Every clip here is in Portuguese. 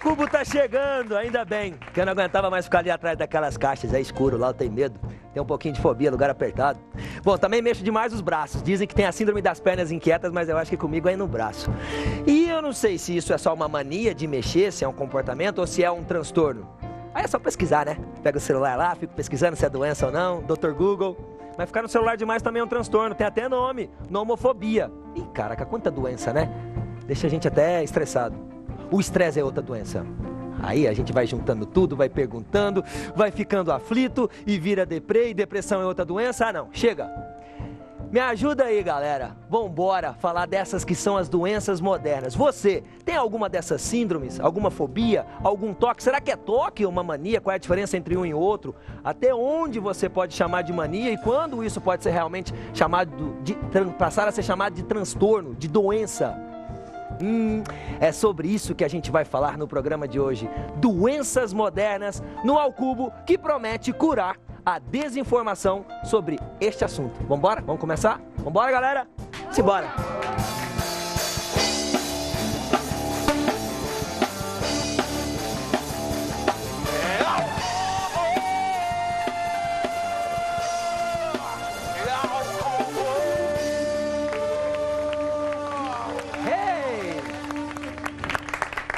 Cubo tá chegando, ainda bem, que eu não aguentava mais ficar ali atrás daquelas caixas, é escuro, lá eu tenho medo, tenho um pouquinho de fobia, lugar apertado. Bom, também mexo demais os braços, dizem que tem a síndrome das pernas inquietas, mas eu acho que comigo é no braço. E eu não sei se isso é só uma mania de mexer, se é um comportamento ou se é um transtorno. Aí é só pesquisar, né? Pega o celular lá, fico pesquisando se é doença ou não, Dr. Google. Mas ficar no celular demais também é um transtorno, tem até nome, nomofobia. Ih, caraca, quanta doença, né? Deixa a gente até estressado. O estresse é outra doença. Aí a gente vai juntando tudo, vai perguntando, vai ficando aflito e vira deprê, e depressão é outra doença. Ah não, chega. Me ajuda aí, galera. Vambora falar dessas que são as doenças modernas. Você tem alguma dessas síndromes? Alguma fobia? Algum toque? Será que é toque ou uma mania? Qual é a diferença entre um e outro? Até onde você pode chamar de mania e quando isso pode ser realmente chamado passar a ser chamado de transtorno, de doença? É sobre isso que a gente vai falar no programa de hoje. Doenças modernas no Ao Cubo, que promete curar a desinformação sobre este assunto. Vambora? Vamos começar? Vambora, galera? Simbora!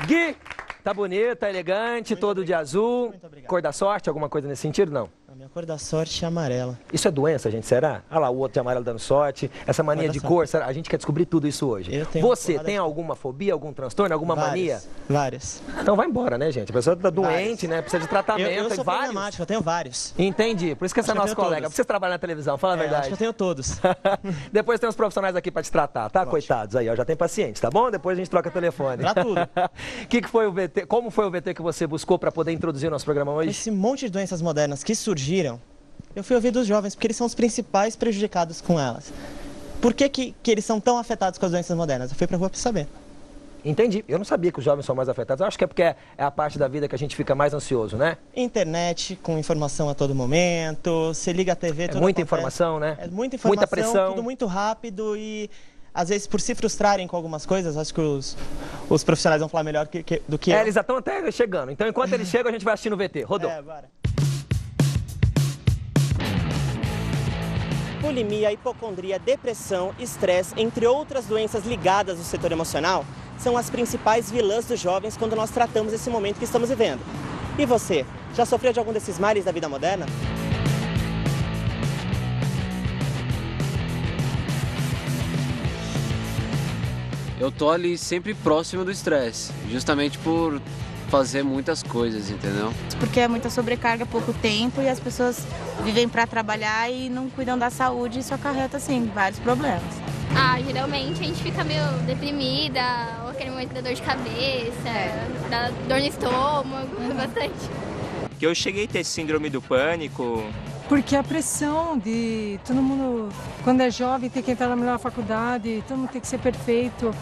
Gui, tá bonito, tá elegante, todo de azul. Muito obrigado. Cor da sorte, alguma coisa nesse sentido? Não. A minha cor da sorte é amarela. Isso é doença, gente, será? Olha lá, o outro de amarelo dando sorte. Essa mania de cor, será? A gente quer descobrir tudo isso hoje. Eu tenho Você tem alguma fobia, algum transtorno, alguma mania? Várias. Então vai embora, né, gente? A pessoa tá doente, né? Precisa de tratamento. Eu tem sou vários. problemático, eu tenho vários. Entendi. Por isso que essa é Acho que eu nossa tenho colega. todos. Por que você trabalha na televisão, fala a verdade. Acho que eu tenho todos. Depois tem uns profissionais aqui pra te tratar, tá? Ótimo. Coitados aí, ó. Já tem paciente, tá bom? Depois a gente troca telefone. Pra tudo. Que foi o VT? Como foi o VT que você buscou pra poder introduzir o nosso programa hoje? Esse monte de doenças modernas que surgiram, eu fui ouvir dos jovens, porque eles são os principais prejudicados com elas. Por que eles são tão afetados com as doenças modernas? Eu fui pra rua pra saber. Entendi. Eu não sabia que os jovens são mais afetados. Eu acho que é porque é a parte da vida que a gente fica mais ansioso, né? Internet, com informação a todo momento, você liga a TV, tudo Muita acontece. informação, né? É muita informação, Muita pressão. tudo muito rápido e, às vezes, por se frustrarem com algumas coisas, acho que os profissionais vão falar melhor do que eu. Eles já estão até chegando. Então, enquanto eles chegam, a gente vai assistindo o VT. Rodou. Bora. Bulimia, hipocondria, depressão, estresse, entre outras doenças ligadas ao setor emocional, são as principais vilãs dos jovens quando nós tratamos esse momento que estamos vivendo. E você, já sofreu de algum desses males da vida moderna? Eu tô ali sempre próximo do estresse, justamente por fazer muitas coisas, entendeu? Porque é muita sobrecarga, pouco tempo e as pessoas vivem para trabalhar e não cuidam da saúde e isso acarreta, assim, vários problemas. Geralmente a gente fica meio deprimida, ou aquele momento da dor de cabeça, da dor no estômago, bastante. Que eu cheguei a ter síndrome do pânico. Porque a pressão de todo mundo, quando é jovem, tem que entrar na melhor faculdade, todo mundo tem que ser perfeito.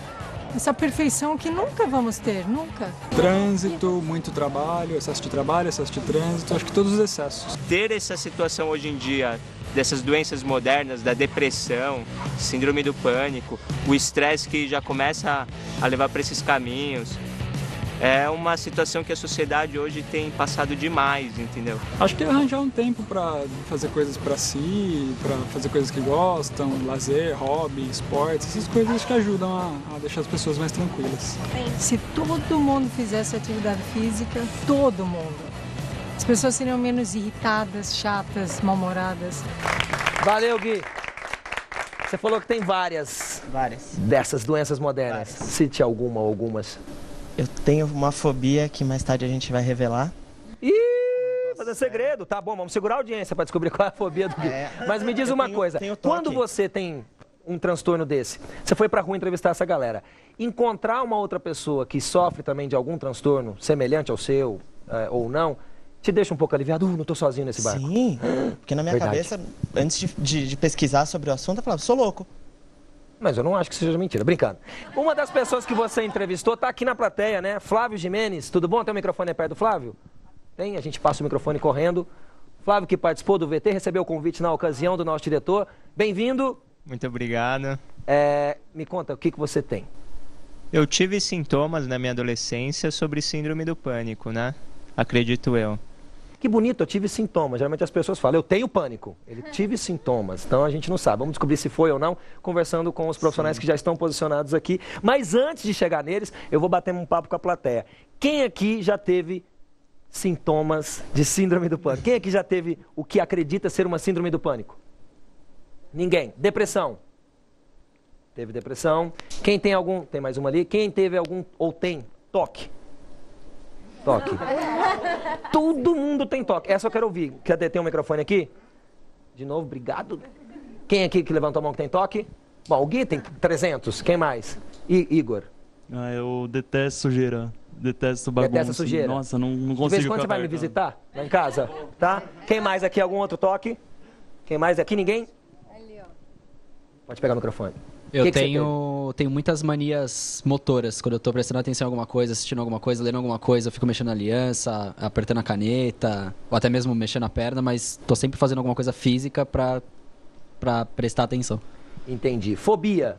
Essa perfeição que nunca vamos ter, nunca. Trânsito, muito trabalho, excesso de trânsito, acho que todos os excessos. Ter essa situação hoje em dia, dessas doenças modernas, da depressão, síndrome do pânico, o estresse que já começa a levar para esses caminhos, é uma situação que a sociedade hoje tem passado demais, entendeu? Acho que arranjar um tempo para fazer coisas para si, para fazer coisas que gostam, lazer, hobby, esportes, essas coisas que ajudam a deixar as pessoas mais tranquilas. Se todo mundo fizesse atividade física, todo mundo, as pessoas seriam menos irritadas, chatas, mal-humoradas. Valeu, Gui. Você falou que tem várias dessas doenças modernas. Cite alguma ou algumas. Eu tenho uma fobia que mais tarde a gente vai revelar. Ih, fazer segredo. Tá bom, vamos segurar a audiência para descobrir qual é a fobia do Gui. Mas me diz uma coisa, quando você tem um transtorno desse, você foi pra rua entrevistar essa galera, encontrar uma outra pessoa que sofre também de algum transtorno semelhante ao seu, ou não, te deixa um pouco aliviado? Não tô sozinho nesse barco. Sim, porque na minha cabeça, antes de pesquisar sobre o assunto, eu falava, sou louco. Mas eu não acho que seja mentira, brincando. Uma das pessoas que você entrevistou tá aqui na plateia, né? Flávio Gimenez, tudo bom? Tem o microfone aí perto do Flávio? Tem, a gente passa o microfone correndo. Flávio, que participou do VT, recebeu o convite na ocasião do nosso diretor. Bem-vindo. Muito obrigado. Me conta, o que você tem? Eu tive sintomas na minha adolescência sobre síndrome do pânico, né? Acredito eu. Que bonito, eu tive sintomas. Geralmente as pessoas falam, eu tenho pânico. Ele tive sintomas, então a gente não sabe. Vamos descobrir se foi ou não, conversando com os profissionais que já estão posicionados aqui. Mas antes de chegar neles, eu vou bater um papo com a plateia. Quem aqui já teve sintomas de síndrome do pânico? Quem aqui já teve o que acredita ser uma síndrome do pânico? Ninguém. Depressão? Teve depressão. Quem tem algum... Tem mais uma ali. Quem teve algum... Ou tem toque? Toque. Todo mundo tem toque. Essa eu quero ouvir. Cadê? Tem um microfone aqui? De novo, obrigado. Quem aqui que levantou a mão que tem toque? Bom, o Gui tem 300. Quem mais? Igor? Eu detesto sujeira. Detesto bagunça. Detesta sujeira? Nossa, não consigo. De vez em quando você vai me visitar lá em casa? Tá? Quem mais aqui? Algum outro toque? Quem mais aqui? Ninguém? Ali, ó. Pode pegar o microfone. Eu tenho muitas manias motoras. Quando eu tô prestando atenção em alguma coisa, assistindo alguma coisa, lendo alguma coisa, eu fico mexendo na aliança, apertando a caneta, ou até mesmo mexendo a perna, mas tô sempre fazendo alguma coisa física pra prestar atenção. Entendi. Fobia.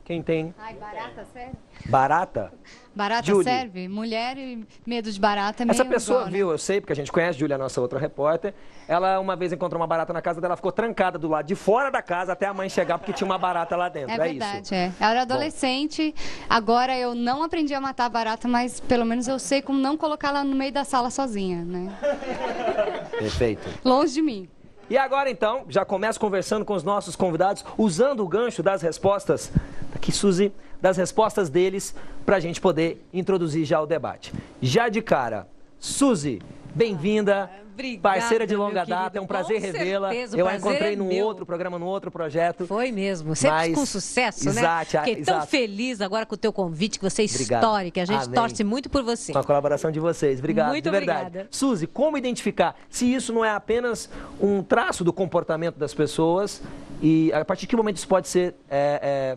Quem tem? Ai, barata, sério? Barata? Barata Julie. serve? Mulher e medo de barata é meio Essa pessoa igual, né? viu, eu sei, porque a gente conhece, Júlia, a nossa outra repórter. Ela uma vez encontrou uma barata na casa dela, ficou trancada do lado de fora da casa até a mãe chegar, porque tinha uma barata lá dentro. É verdade, isso? é. Ela era adolescente, agora eu não aprendi a matar a barata, mas pelo menos eu sei como não colocar ela no meio da sala sozinha, né? Perfeito. Longe de mim. E agora, então, já começo conversando com os nossos convidados, usando o gancho das respostas, aqui, Suzy, das respostas deles, para a gente poder introduzir já o debate. Já de cara, Suzy, bem-vinda, parceira de longa data, é um prazer revê-la. Eu a encontrei num outro programa, num outro projeto. Foi mesmo, sempre com sucesso, né? Fiquei tão feliz agora com o teu convite, que você é histórica, a gente torce muito por você. Com a colaboração de vocês, obrigado, muito de verdade. Obrigada. Suzy, como identificar se isso não é apenas um traço do comportamento das pessoas e a partir de que momento isso pode ser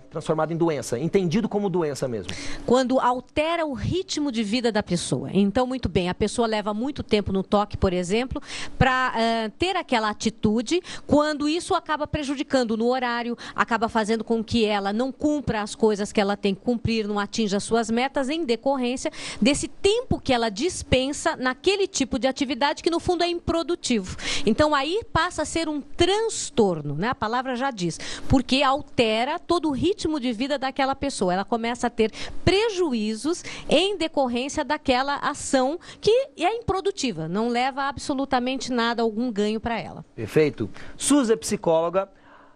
transformado em doença, entendido como doença mesmo? Quando altera o ritmo de vida da pessoa. Então, muito bem, a pessoa leva muito tempo no toque, por exemplo, para ter aquela atitude, quando isso acaba prejudicando no horário, acaba fazendo com que ela não cumpra as coisas que ela tem que cumprir, não atinja as suas metas, em decorrência desse tempo que ela dispensa naquele tipo de atividade que, no fundo, é improdutivo. Então, aí passa a ser um transtorno, né? A palavra já diz, porque altera todo o ritmo de vida daquela pessoa. Ela começa a ter prejuízos em decorrência daquela ação que é improdutiva, não leva absolutamente nada, algum ganho para ela. Perfeito. Suzy é psicóloga.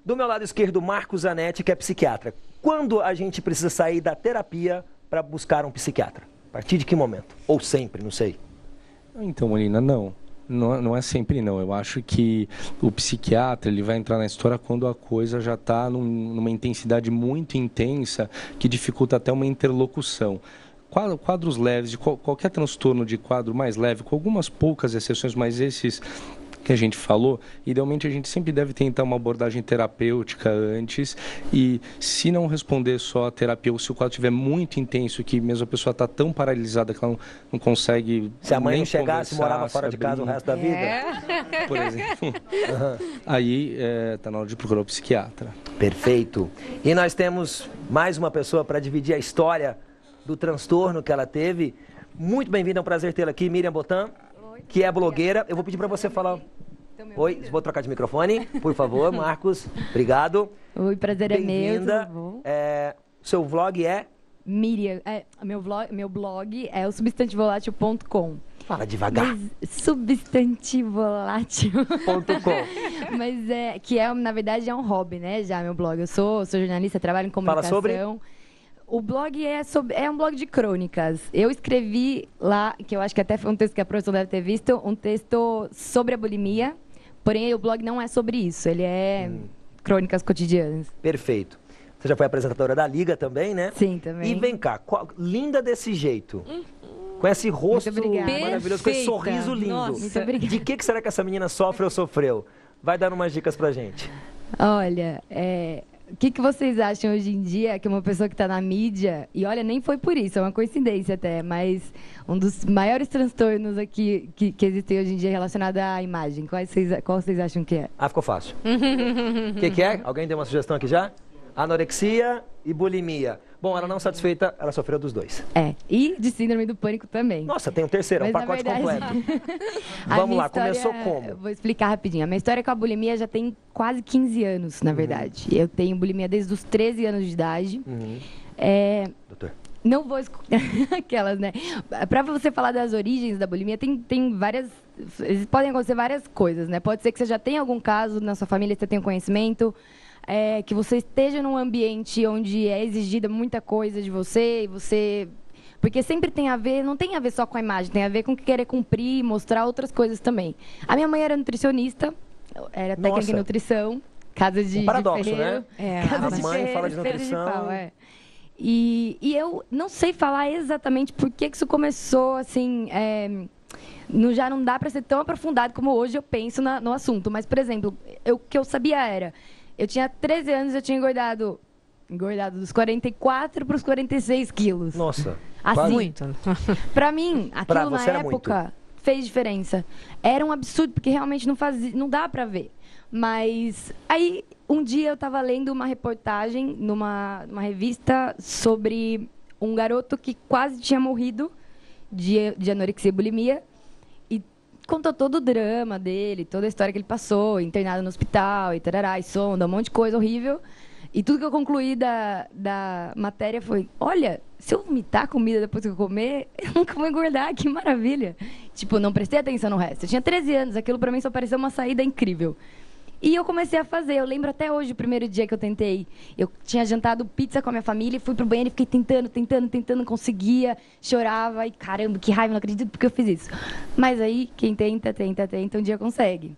Do meu lado esquerdo, Marcos Zanetti, que é psiquiatra. Quando a gente precisa sair da terapia para buscar um psiquiatra? A partir de que momento? Ou sempre, não sei. Então, Molina, não é sempre não. Eu acho que o psiquiatra ele vai entrar na história quando a coisa já está numa intensidade muito intensa que dificulta até uma interlocução. Quadros leves, de qualquer transtorno de quadro mais leve, com algumas poucas exceções, mas esses que a gente falou, idealmente a gente sempre deve tentar uma abordagem terapêutica antes e se não responder só a terapia ou se o quadro estiver muito intenso, que mesmo a pessoa está tão paralisada que ela não consegue se a mãe não chegasse, morava fora de casa o resto da vida? Por exemplo. Aí está na hora de procurar o psiquiatra. Perfeito. E nós temos mais uma pessoa para dividir a história do transtorno que ela teve. Muito bem-vinda, é um prazer tê-la aqui, Miriam Botan, que é blogueira. Eu vou pedir para você falar... Oi, vou trocar de microfone, por favor, Marcos. Obrigado. Oi, prazer é meu, tudo bom? Seu vlog é? Miriam, meu blog é o substantivolátil.com. Fala devagar. Substantivolátil.com. Mas que na verdade é um hobby, né? Já meu blog. Eu sou jornalista, trabalho em comunicação. Fala sobre? O blog é um blog de crônicas. Eu escrevi lá, que eu acho que até foi um texto que a professora deve ter visto, um texto sobre a bulimia. Porém, o blog não é sobre isso. Ele é crônicas cotidianas. Perfeito. Você já foi apresentadora da Liga também, né? Sim, também. E vem cá, linda desse jeito. Com esse rosto maravilhoso, com esse sorriso lindo. Nossa. Muito obrigada. De que será que essa menina sofre ou sofreu? Vai dando umas dicas pra gente. Olha, o que vocês acham hoje em dia que uma pessoa que está na mídia, e olha, nem foi por isso, é uma coincidência até, mas um dos maiores transtornos aqui que existem hoje em dia relacionado à imagem, qual vocês acham que é? Ficou fácil. O que é? Alguém deu uma sugestão aqui já? anorexia e bulimia. Bom, ela não satisfeita, ela sofreu dos dois. E de síndrome do pânico também. Nossa, tem um terceiro, um pacote completo. Vamos lá, começou como? Vou explicar rapidinho. A minha história com a bulimia já tem quase 15 anos, na verdade. Eu tenho bulimia desde os 13 anos de idade. Doutor. Não vou aquelas, né? Pra você falar das origens da bulimia, tem várias... Podem acontecer várias coisas, né? Pode ser que você já tenha algum caso na sua família, você tenha conhecimento... que você esteja num ambiente onde é exigida muita coisa de você e você... Porque sempre tem a ver, não tem a ver só com a imagem, tem a ver com querer cumprir, mostrar outras coisas também. A minha mãe era nutricionista, era técnica em nutrição, casa de paradoxo, ferreiro, né? Casa A de mãe ferreiro, fala de nutrição. pau, E eu não sei falar exatamente por que isso começou, assim... já não dá para ser tão aprofundado como hoje eu penso no assunto. Mas, por exemplo, o que eu sabia era... Eu tinha 13 anos, eu tinha engordado dos 44 para os 46 quilos. Nossa, assim, muito. Para mim, aquilo na época fez diferença. Era um absurdo, porque realmente não dá para ver. Mas aí, um dia eu estava lendo uma reportagem numa revista sobre um garoto que quase tinha morrido de anorexia e bulimia. Contou todo o drama dele, toda a história que ele passou, internado no hospital, e tarará, e sonda, um monte de coisa horrível. E tudo que eu concluí da matéria foi, olha, se eu vomitar comida depois que eu comer, eu nunca vou engordar, que maravilha. Tipo, não prestei atenção no resto. Eu tinha 13 anos, aquilo pra mim só pareceu uma saída incrível. E eu comecei a fazer, eu lembro até hoje, o primeiro dia que eu tentei. Eu tinha jantado pizza com a minha família, fui pro banheiro e fiquei tentando, não conseguia, chorava. E caramba, que raiva, não acredito porque eu fiz isso. Mas aí, quem tenta, um dia consegue.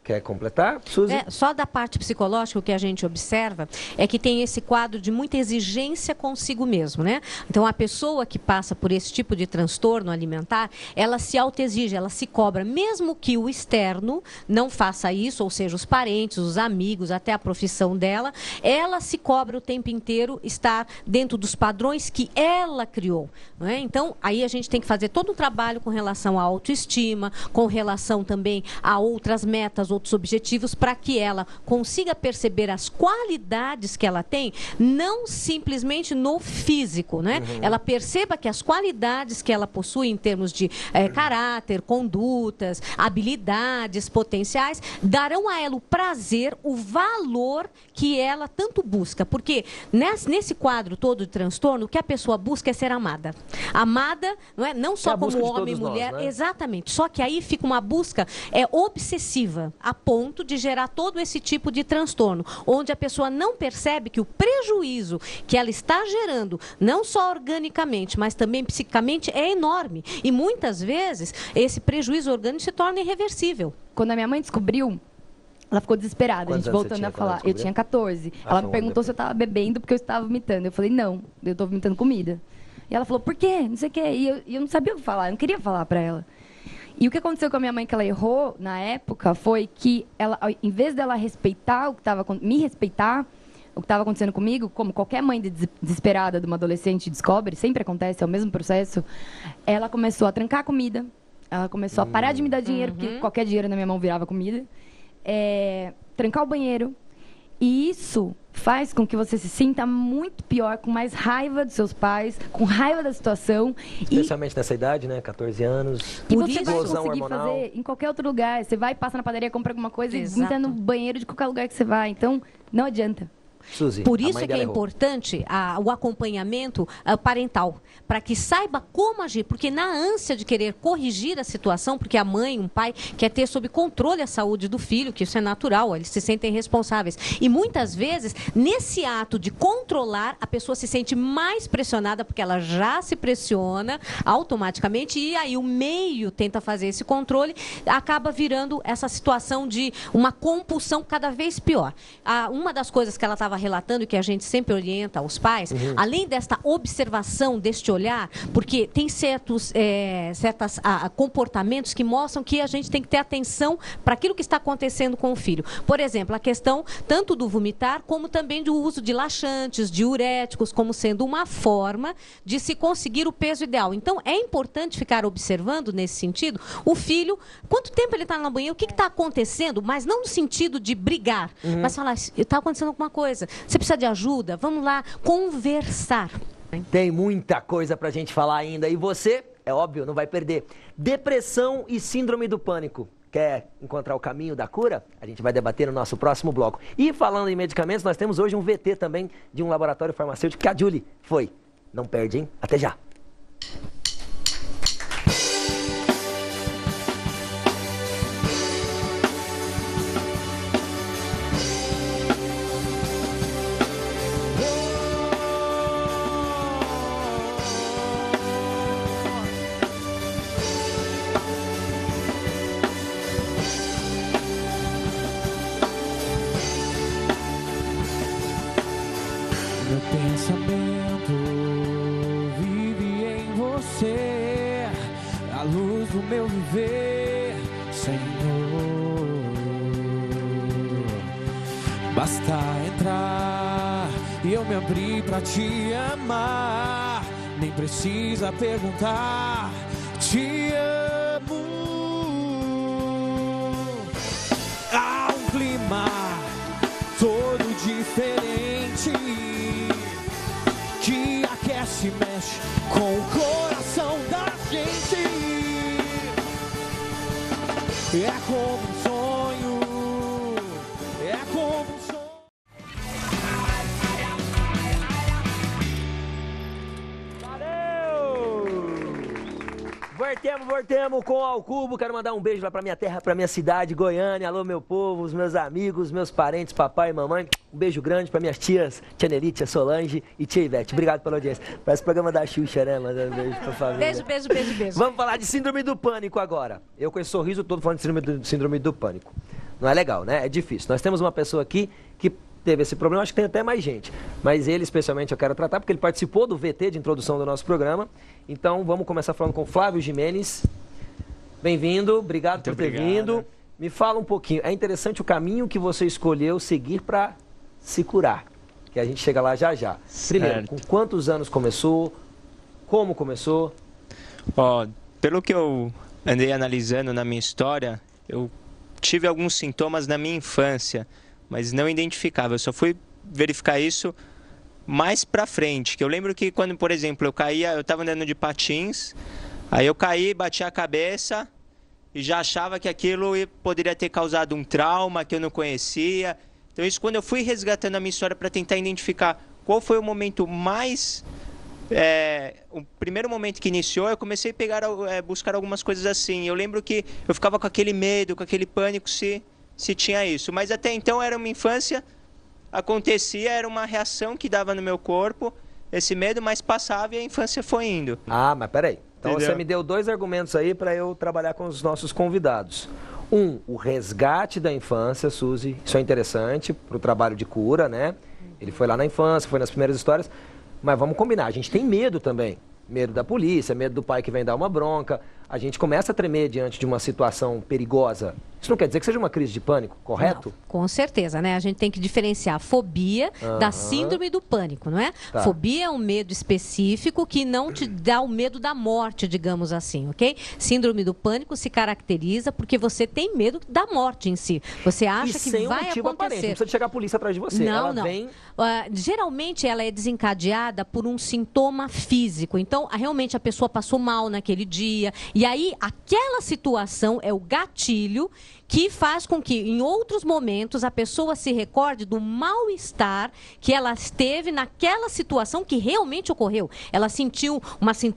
Quer completar, Suzy? Só da parte psicológica, o que a gente observa é que tem esse quadro de muita exigência consigo mesmo, né? Então, a pessoa que passa por esse tipo de transtorno alimentar, ela se autoexige, ela se cobra, mesmo que o externo não faça isso, ou seja, os parentes, os amigos, até a profissão dela, ela se cobra o tempo inteiro estar dentro dos padrões que ela criou, não é? Então, aí a gente tem que fazer todo um trabalho com relação à autoestima, com relação também a outras metas, outros objetivos, para que ela consiga perceber as qualidades que ela tem, não simplesmente no físico, né? Ela perceba que as qualidades que ela possui em termos de caráter, condutas, habilidades potenciais, darão a ela o prazer, o valor que ela tanto busca. Porque nesse quadro todo de transtorno, o que a pessoa busca é ser amada. Amada, não é? Não só como homem e mulher, nós, né? Exatamente. Só que aí fica uma busca obsessiva, a ponto de gerar todo esse tipo de transtorno, onde a pessoa não percebe que o prejuízo que ela está gerando, não só organicamente, mas também psicicamente, é enorme. E muitas vezes, esse prejuízo orgânico se torna irreversível. Quando a minha mãe descobriu, ela ficou desesperada, a gente voltando a falar. Eu tinha 14. Ela me perguntou se eu estava bebendo porque eu estava vomitando. Eu falei, não, eu estou vomitando comida. E ela falou, por quê? Não sei o quê. E eu não sabia o que falar, eu não queria falar para ela. E o que aconteceu com a minha mãe que ela errou na época foi que ela, em vez dela respeitar me respeitar o que estava acontecendo comigo, como qualquer mãe desesperada de uma adolescente descobre, sempre acontece, é o mesmo processo, ela começou a trancar a comida, ela começou a parar de me dar dinheiro, porque qualquer dinheiro na minha mão virava comida, trancar o banheiro. E isso faz com que você se sinta muito pior, com mais raiva dos seus pais, com raiva da situação. Especialmente nessa idade, né? 14 anos. E você vai conseguir fazer em qualquer outro lugar. Você vai, passa na padaria, compra alguma coisa e vomita no banheiro de qualquer lugar que você vai. Então, não adianta. Suzy, por isso é que é importante o acompanhamento parental, para que saiba como agir, porque na ânsia de querer corrigir a situação, porque a mãe, um pai, quer ter sob controle a saúde do filho, que isso é natural, eles se sentem responsáveis. E muitas vezes, nesse ato de controlar, a pessoa se sente mais pressionada, porque ela já se pressiona automaticamente, e aí o meio tenta fazer esse controle, acaba virando essa situação de uma compulsão cada vez pior. Uma das coisas que ela estava relatando e que a gente sempre orienta aos pais, além desta observação, deste olhar, porque tem certos comportamentos que mostram que a gente tem que ter atenção para aquilo que está acontecendo com o filho. Por exemplo, a questão tanto do vomitar, como também do uso de laxantes, diuréticos, como sendo uma forma de se conseguir o peso ideal. Então, é importante ficar observando, nesse sentido, o filho, quanto tempo ele está na banheira, o que está acontecendo, mas não no sentido de brigar, mas falar, está acontecendo alguma coisa. coisa? Você precisa de ajuda? Vamos lá conversar. Tem muita coisa pra gente falar ainda. E você, é óbvio, não vai perder. Depressão e síndrome do pânico. Quer encontrar o caminho da cura? A gente vai debater no nosso próximo bloco. E falando em medicamentos, nós temos hoje um VT também de um laboratório farmacêutico que a Julie foi. Não perde, hein? Até já. Meu pensamento vive em você, a luz do meu viver, Senhor. Basta entrar e eu me abri pra te amar, nem precisa perguntar, te amo. Há um clima todo diferente que aquece e mexe com o coração da gente. É como um sonho, é como um sonho. Voltemos com o Ao Cubo. Quero mandar um beijo lá pra minha terra, pra minha cidade, Goiânia. Alô, meu povo, os meus amigos, meus parentes, papai e mamãe. Um beijo grande pra minhas tias, tia Nelly, tia Solange e tia Ivete. Obrigado pela audiência. Parece o programa da Xuxa, né? Mandando um beijo pra família. Beijo. Vamos falar de síndrome do pânico agora. Eu com esse sorriso todo falando de síndrome do pânico. Não é legal, né? É difícil. Nós temos uma pessoa aqui que teve esse problema, acho que tem até mais gente. Mas ele, especialmente, eu quero tratar, porque ele participou do VT de introdução do nosso programa. Então, vamos começar falando com o Flávio Jimenez. Bem-vindo, obrigado por ter vindo. Me fala um pouquinho, é interessante o caminho que você escolheu seguir para se curar, que a gente chega lá já já. Primeiro, com quantos anos começou? Como começou? Ó, pelo que eu andei analisando na minha história, eu tive alguns sintomas na minha infância, mas não identificava. Eu só fui verificar isso mais pra frente. Que eu lembro que quando, por exemplo, eu estava andando de patins, aí eu caí, bati a cabeça e já achava que aquilo poderia ter causado um trauma que eu não conhecia. Então isso, quando eu fui resgatando a minha história para tentar identificar qual foi o momento mais... o primeiro momento que iniciou, eu comecei a buscar algumas coisas assim. Eu lembro que eu ficava com aquele medo, com aquele pânico se tinha isso. Mas até então era uma infância, acontecia, era uma reação que dava no meu corpo, esse medo, mas passava e a infância foi indo. Ah, mas peraí. Então Entendeu? você me deu dois argumentos aí para eu trabalhar com os nossos convidados. Um, o resgate da infância, Suzy. Isso é interessante para o trabalho de cura, né? Ele foi lá na infância, foi nas primeiras histórias. Mas vamos combinar, a gente tem medo também. Medo da polícia, medo do pai que vem dar uma bronca. A gente começa a tremer diante de uma situação perigosa. Isso não quer dizer que seja uma crise de pânico, correto? Não, com certeza, né? A gente tem que diferenciar a fobia da síndrome do pânico, não é? Tá. Fobia é um medo específico que não te dá o medo da morte, digamos assim, ok? Síndrome do pânico se caracteriza porque você tem medo da morte em si. Você acha que sem vai um motivo aparente, não acontecer. precisa chegar a polícia atrás de você. Não, Ela não. vem... Geralmente ela é desencadeada por um sintoma físico. Então, realmente a pessoa passou mal naquele dia. E aí, aquela situação é o gatilho que faz com que, em outros momentos, a pessoa se recorde do mal-estar que ela esteve naquela situação que realmente ocorreu. Ela sentiu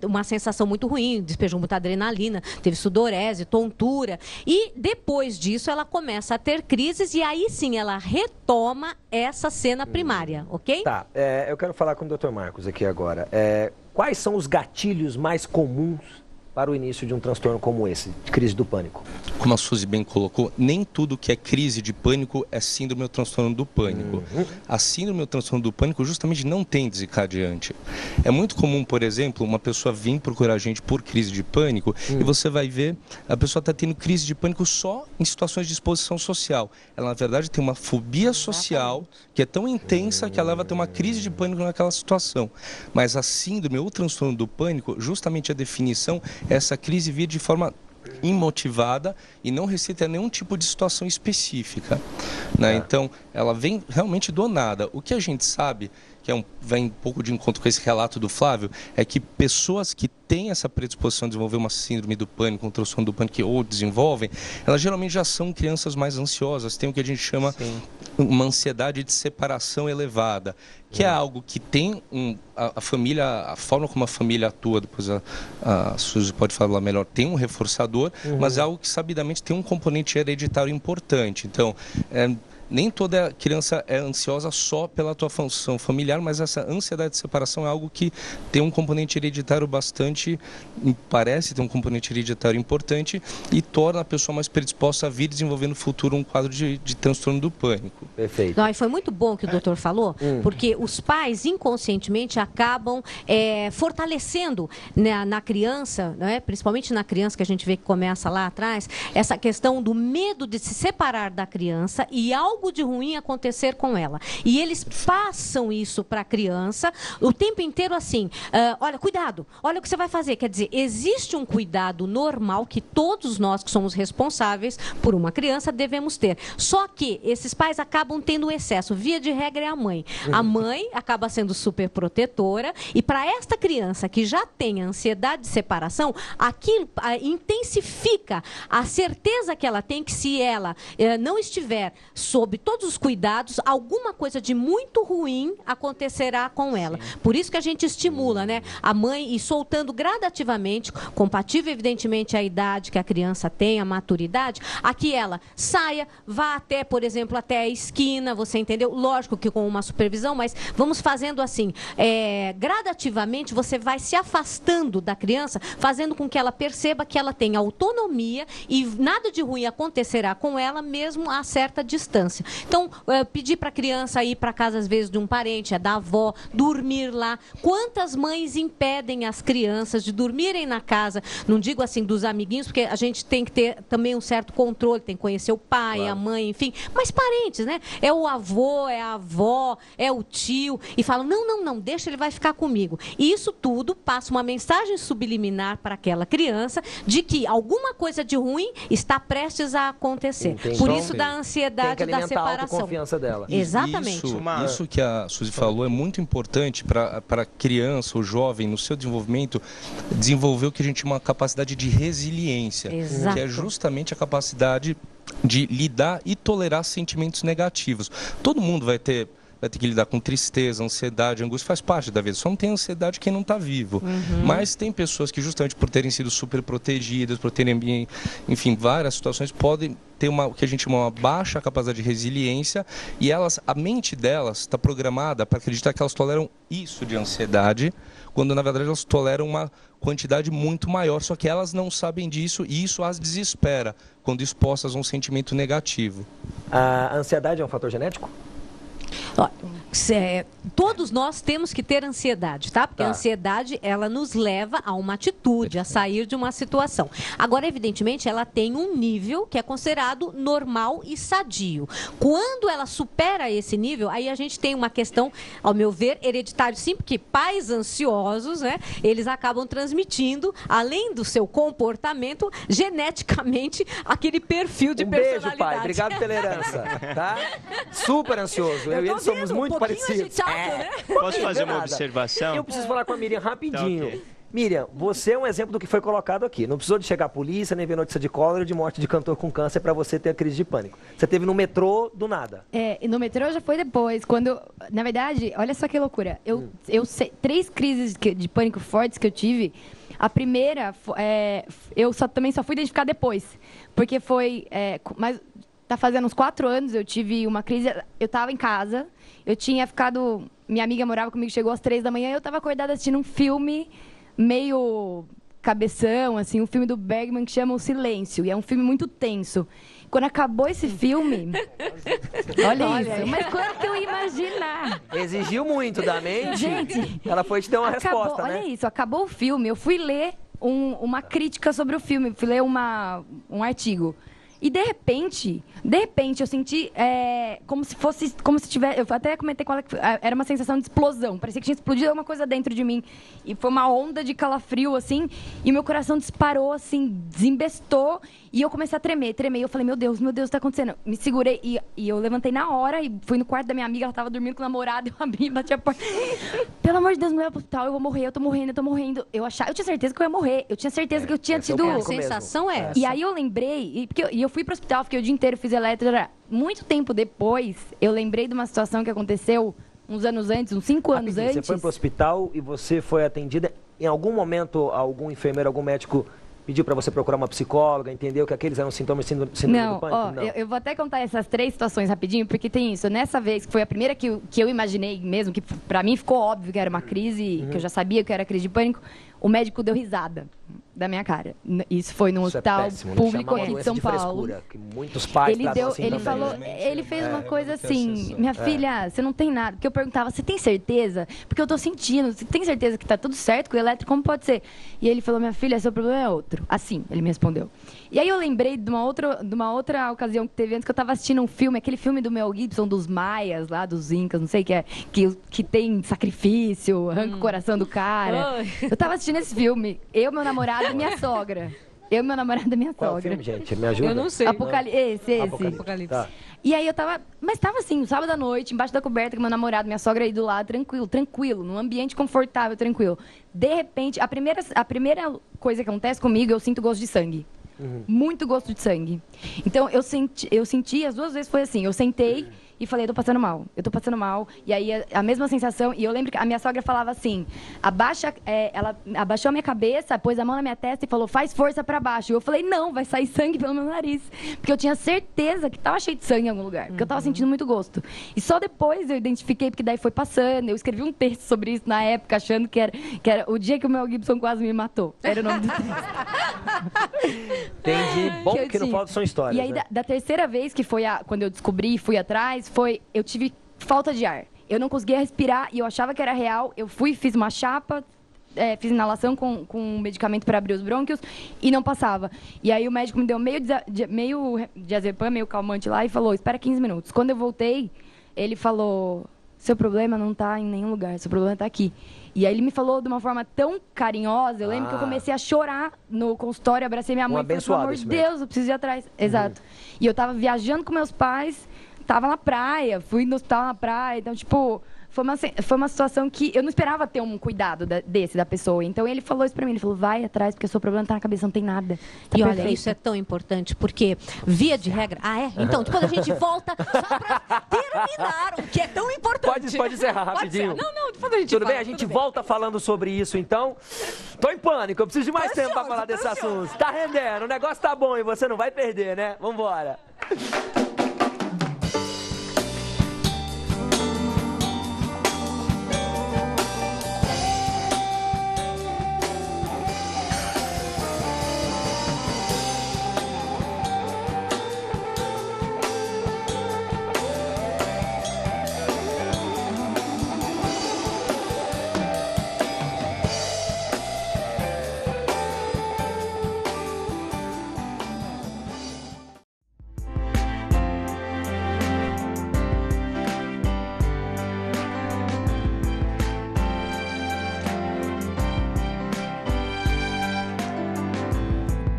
uma sensação muito ruim, despejou muita adrenalina, teve sudorese, tontura. E, depois disso, ela começa a ter crises e aí sim ela retoma essa cena primária, ok? Tá, eu quero falar com o Dr. Marcos aqui agora. Quais são os gatilhos mais comuns para o início de um transtorno como esse, de crise do pânico? Como a Suzy bem colocou, nem tudo que é crise de pânico é síndrome ou transtorno do pânico. A síndrome ou transtorno do pânico justamente não tem desencadeante. É muito comum, por exemplo, uma pessoa vir procurar a gente por crise de pânico e você vai ver, a pessoa está tendo crise de pânico só em situações de exposição social. Ela, na verdade, tem uma fobia social que é tão intensa que ela leva a ter uma crise de pânico naquela situação. Mas a síndrome ou transtorno do pânico, justamente a definição, essa crise vir de forma imotivada e não receita nenhum tipo de situação específica, né? Então, ela vem realmente do nada. O que a gente sabe, que vem um pouco de encontro com esse relato do Flávio, é que pessoas que têm essa predisposição a desenvolver uma síndrome do pânico, um transtorno do pânico, ou desenvolvem, elas geralmente já são crianças mais ansiosas, tem o que a gente chama uma ansiedade de separação elevada, que é algo que tem a família, a forma como a família atua, depois a Suzy pode falar melhor, tem um reforçador, mas é algo que sabidamente tem um componente hereditário importante. Então, nem toda criança é ansiosa só pela tua função familiar, mas essa ansiedade de separação é algo que tem um componente hereditário bastante, parece ter um componente hereditário importante e torna a pessoa mais predisposta a vir desenvolver no futuro um quadro de transtorno do pânico. Perfeito. Não, e foi muito bom o que o doutor falou, porque os pais inconscientemente acabam fortalecendo, né, na criança, né, principalmente na criança que a gente vê que começa lá atrás, essa questão do medo de se separar da criança e algo de ruim acontecer com ela. E eles passam isso para a criança o tempo inteiro assim, olha, cuidado, olha o que você vai fazer. Quer dizer, existe um cuidado normal que todos nós que somos responsáveis por uma criança devemos ter. Só que esses pais acabam tendo excesso. Via de regra é a mãe. A mãe acaba sendo super protetora e para esta criança que já tem ansiedade de separação, aquilo intensifica a certeza que ela tem que se ela não estiver sob todos os cuidados, alguma coisa de muito ruim acontecerá com ela. Por isso que a gente estimula, né, a mãe ir soltando gradativamente, compatível evidentemente à idade que a criança tem, a maturidade, a que ela saia, vá até, por exemplo, até a esquina, você entendeu? Lógico que com uma supervisão, mas vamos fazendo assim, gradativamente você vai se afastando da criança, fazendo com que ela perceba que ela tem autonomia e nada de ruim acontecerá com ela mesmo a certa distância. Então, pedir para a criança ir para casa, às vezes, de um parente, da avó, dormir lá. Quantas mães impedem as crianças de dormirem na casa? Não digo assim dos amiguinhos, porque a gente tem que ter também um certo controle, tem que conhecer o pai, a mãe, enfim. Mas parentes, né? É o avô, é a avó, é o tio. E falam, não, deixa, ele vai ficar comigo. E isso tudo passa uma mensagem subliminar para aquela criança de que alguma coisa de ruim está prestes a acontecer. Entendi. Por isso da ansiedade da separação. A autoconfiança dela. Exatamente. Isso que a Suzy falou é muito importante para a criança, o jovem, no seu desenvolvimento, desenvolver o que a gente chama de capacidade de resiliência. Exato. Que é justamente a capacidade de lidar e tolerar sentimentos negativos. Todo mundo vai ter que lidar com tristeza, ansiedade, angústia, faz parte da vida. Só não tem ansiedade quem não está vivo. Mas tem pessoas que, justamente por terem sido super protegidas, por terem, enfim, várias situações, podem ter o que a gente chama uma baixa capacidade de resiliência e a mente delas está programada para acreditar que elas toleram isso de ansiedade, quando na verdade elas toleram uma quantidade muito maior, só que elas não sabem disso e isso as desespera quando expostas a um sentimento negativo. A ansiedade é um fator genético? Todos nós temos que ter ansiedade, tá? Porque a ansiedade, ela nos leva a uma atitude, a sair de uma situação. Agora, evidentemente, ela tem um nível que é considerado normal e sadio. Quando ela supera esse nível, aí a gente tem uma questão, ao meu ver, hereditário, sim, porque pais ansiosos, né? Eles acabam transmitindo, além do seu comportamento, geneticamente, aquele perfil de personalidade. Beijo, pai. Obrigado pela herança, tá? Super ansioso. Eu e ele somos muito parecidos. Né? Posso fazer uma observação? Eu preciso falar com a Miriam rapidinho. Tá, okay. Miriam, você é um exemplo do que foi colocado aqui. Não precisou de chegar a polícia, nem ver notícia de cólera, de morte de cantor com câncer para você ter a crise de pânico. Você teve no metrô do nada. No metrô já foi depois. Quando, na verdade, olha só que loucura. Eu sei, 3 crises de pânico fortes que eu tive. A primeira, eu também só fui identificar depois. Porque foi... mas tá fazendo uns 4 anos, eu tive uma crise. Eu tava em casa, eu tinha ficado... Minha amiga morava comigo, chegou às 3 da manhã, eu tava acordada assistindo um filme meio cabeção, assim, um filme do Bergman que chama O Silêncio. E é um filme muito tenso. Quando acabou esse filme... olha isso, mas quando que eu ia imaginar? Exigiu muito da mente. Gente, ela foi te dar uma resposta, né? Olha isso, acabou o filme, eu fui ler uma crítica sobre o filme, fui ler um artigo. E de repente eu senti como se tivesse. Eu até comentei com ela que era uma sensação de explosão. Parecia que tinha explodido alguma coisa dentro de mim. E foi uma onda de calafrio, assim. E meu coração disparou, assim, desembestou. E eu comecei a tremer. E eu falei, meu Deus, o que está acontecendo? Me segurei e eu levantei na hora e fui no quarto da minha amiga. Ela estava dormindo com o namorado. Eu abri e bati a porta. Pelo amor de Deus, me leva pro hospital. Eu vou morrer, eu tô morrendo. Eu tinha certeza que eu ia morrer. Eu tinha certeza que eu tinha tido. A sensação é essa. E aí eu lembrei, e eu fui pro hospital, fiquei o dia inteiro, fiz eletro. Muito tempo depois, eu lembrei de uma situação que aconteceu uns anos antes, uns 5 anos antes. Você foi pro hospital e você foi atendida. Em algum momento, algum enfermeiro, algum médico pediu para você procurar uma psicóloga, entendeu que aqueles eram sintomas de síndrome do pânico? Não, eu vou até contar essas 3 situações rapidinho, porque tem isso. Nessa vez, que foi a primeira que eu imaginei mesmo, que pra mim ficou óbvio que era uma crise, que eu já sabia que era crise de pânico, o médico deu risada da minha cara. Isso foi num hospital público aqui de São Paulo. Frescura, que muitos pais ele fez uma coisa assim, minha filha, você não tem nada. Porque eu perguntava, você tem certeza? Porque eu tô sentindo, você tem certeza que tá tudo certo com o elétrico? Como pode ser? E ele falou, minha filha, seu problema é outro. Assim, ele me respondeu. E aí eu lembrei de uma outra ocasião que teve antes, que eu tava assistindo um filme, aquele filme do Mel Gibson, dos maias lá, dos incas, não sei o que é, que tem sacrifício, arranca o coração do cara. Eu tava assistindo esse filme, eu, meu namorado e minha sogra. Eu, meu namorado e minha Qual sogra. filme, gente? Me ajuda? Eu não sei. Esse. Apocalipse. Tá. E aí eu tava... Mas tava assim, um sábado à noite, embaixo da coberta, com meu namorado, minha sogra aí do lado, tranquilo, num ambiente confortável, tranquilo. De repente, a primeira coisa que acontece comigo, eu sinto gosto de sangue. Muito gosto de sangue. Então, eu senti, as 2 vezes foi assim, eu sentei e falei, eu tô passando mal. E aí, a mesma sensação, e eu lembro que a minha sogra falava assim, ela abaixou a minha cabeça, pôs a mão na minha testa e falou, faz força pra baixo. E eu falei, não, vai sair sangue pelo meu nariz. Porque eu tinha certeza que tava cheio de sangue em algum lugar, porque eu tava sentindo muito gosto. E só depois eu identifiquei, porque daí foi passando, eu escrevi um texto sobre isso na época, achando que era o dia que o Mel Gibson quase me matou. Era o nome do texto. Entendi. Bom que não faltam são histórias. E aí, né? da terceira vez, que foi quando eu descobri e fui atrás, eu tive falta de ar. Eu não conseguia respirar e eu achava que era real. Eu fiz uma chapa, fiz inalação com um medicamento para abrir os brônquios e não passava. E aí o médico me deu meio diazepam, meio calmante lá e falou, espera 15 minutos. Quando eu voltei, ele falou, seu problema não tá em nenhum lugar, seu problema tá aqui. E aí ele me falou de uma forma tão carinhosa, eu lembro que eu comecei a chorar no consultório, abracei minha mãe e falei, pelo amor de Deus, eu preciso ir atrás. Exato. E eu tava viajando com meus pais, tava na praia, fui no hospital na praia, então, tipo, foi uma situação que eu não esperava ter um cuidado da pessoa. Então ele falou isso pra mim, ele falou, vai atrás, porque o seu problema tá na cabeça, não tem nada. Tá e perfeito. olha, isso é tão importante, porque, via de regra... Então, quando a gente volta, só pra terminar o que é tão importante... Pode encerrar rapidinho. Não, depois a gente Tudo fala, bem? A gente volta falando sobre isso, então. Tô em pânico, eu preciso de mais tempo pra falar desse assunto. Tá rendendo, o negócio tá bom e você não vai perder, né? Vambora.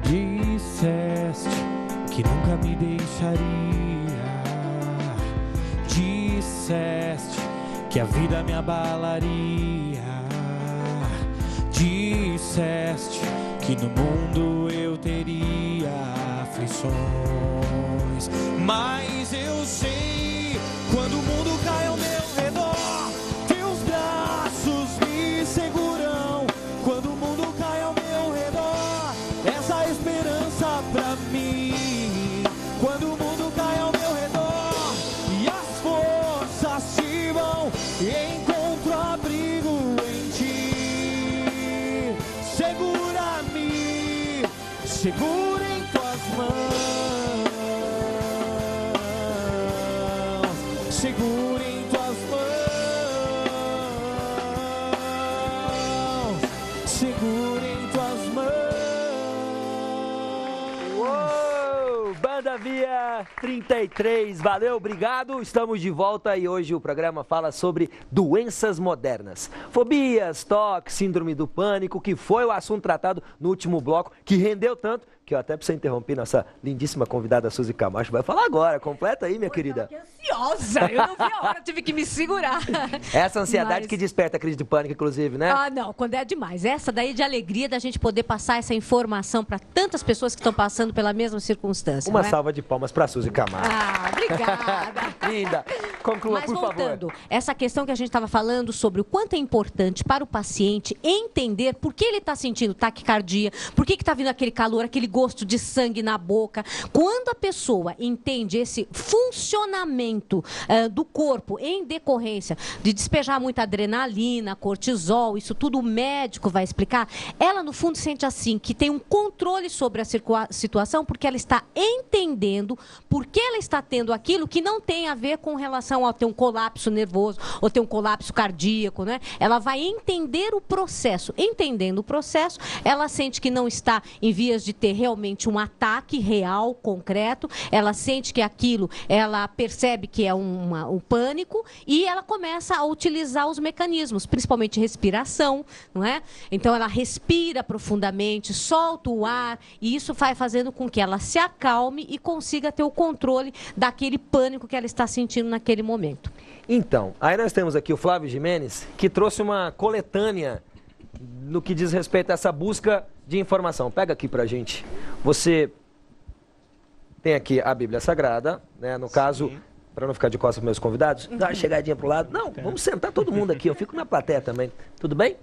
Disseste que nunca me deixaria. Disseste que a vida me abalaria. Disseste que no mundo eu teria aflições. Mas eu sei, quando o mundo cai ao meu redor, teus braços me seguram. Quando o mundo cai ao meu redor, essa esperança pra mim. Quando o mundo cai ao meu redor e as forças se vão, encontro abrigo em ti. Segura-me, segura em tuas mãos, segura em tuas mãos, segura em tuas mãos. Uou! manda via 33. Valeu, obrigado. Estamos de volta e hoje o programa fala sobre doenças modernas. Fobias, toque, síndrome do pânico, que foi o assunto tratado no último bloco, que rendeu tanto que eu até preciso interromper nossa lindíssima convidada Suzy Camacho. Vai falar agora. Completa aí, minha querida. Que ansiosa. Eu não vi a hora, tive que me segurar. Essa ansiedade que desperta a crise de pânico, inclusive, né? Ah, não, quando é demais. Essa daí de alegria da gente poder passar essa informação para tantas pessoas que estão passando pela mesma circunstância. Uma não é? salva de palmas para Suzy Camacho. Ah, obrigada. Linda. Conclua, Mas por voltando, favor. essa questão que a gente estava falando sobre o quanto é importante para o paciente entender por que ele está sentindo taquicardia, por que está vindo aquele calor, aquele gosto de sangue na boca. Quando a pessoa entende esse funcionamento do corpo em decorrência de despejar muita adrenalina, cortisol, isso tudo o médico vai explicar, ela no fundo sente assim, que tem um controle sobre a situação, porque ela está entendendo por que ela está tendo aquilo que não tem a ver com relação a ter um colapso nervoso ou ter um colapso cardíaco, né? Ela vai entender o processo. Entendendo o processo, ela sente que não está em vias de ter realmente um ataque real, concreto, ela sente que aquilo, ela percebe que é um pânico e ela começa a utilizar os mecanismos, principalmente respiração, não é? Então ela respira profundamente, solta o ar e isso vai fazendo com que ela se acalme e consiga ter o controle daquele pânico que ela está sentindo naquele momento. Então, aí nós temos aqui o Flávio Gimenez, que trouxe uma coletânea no que diz respeito a essa busca de informação. Pega aqui pra gente. Você tem aqui a Bíblia Sagrada, né? No caso, para não ficar de costas para meus convidados, dá uma chegadinha pro lado. Não, vamos sentar todo mundo aqui. Eu fico na plateia também. Tudo bem?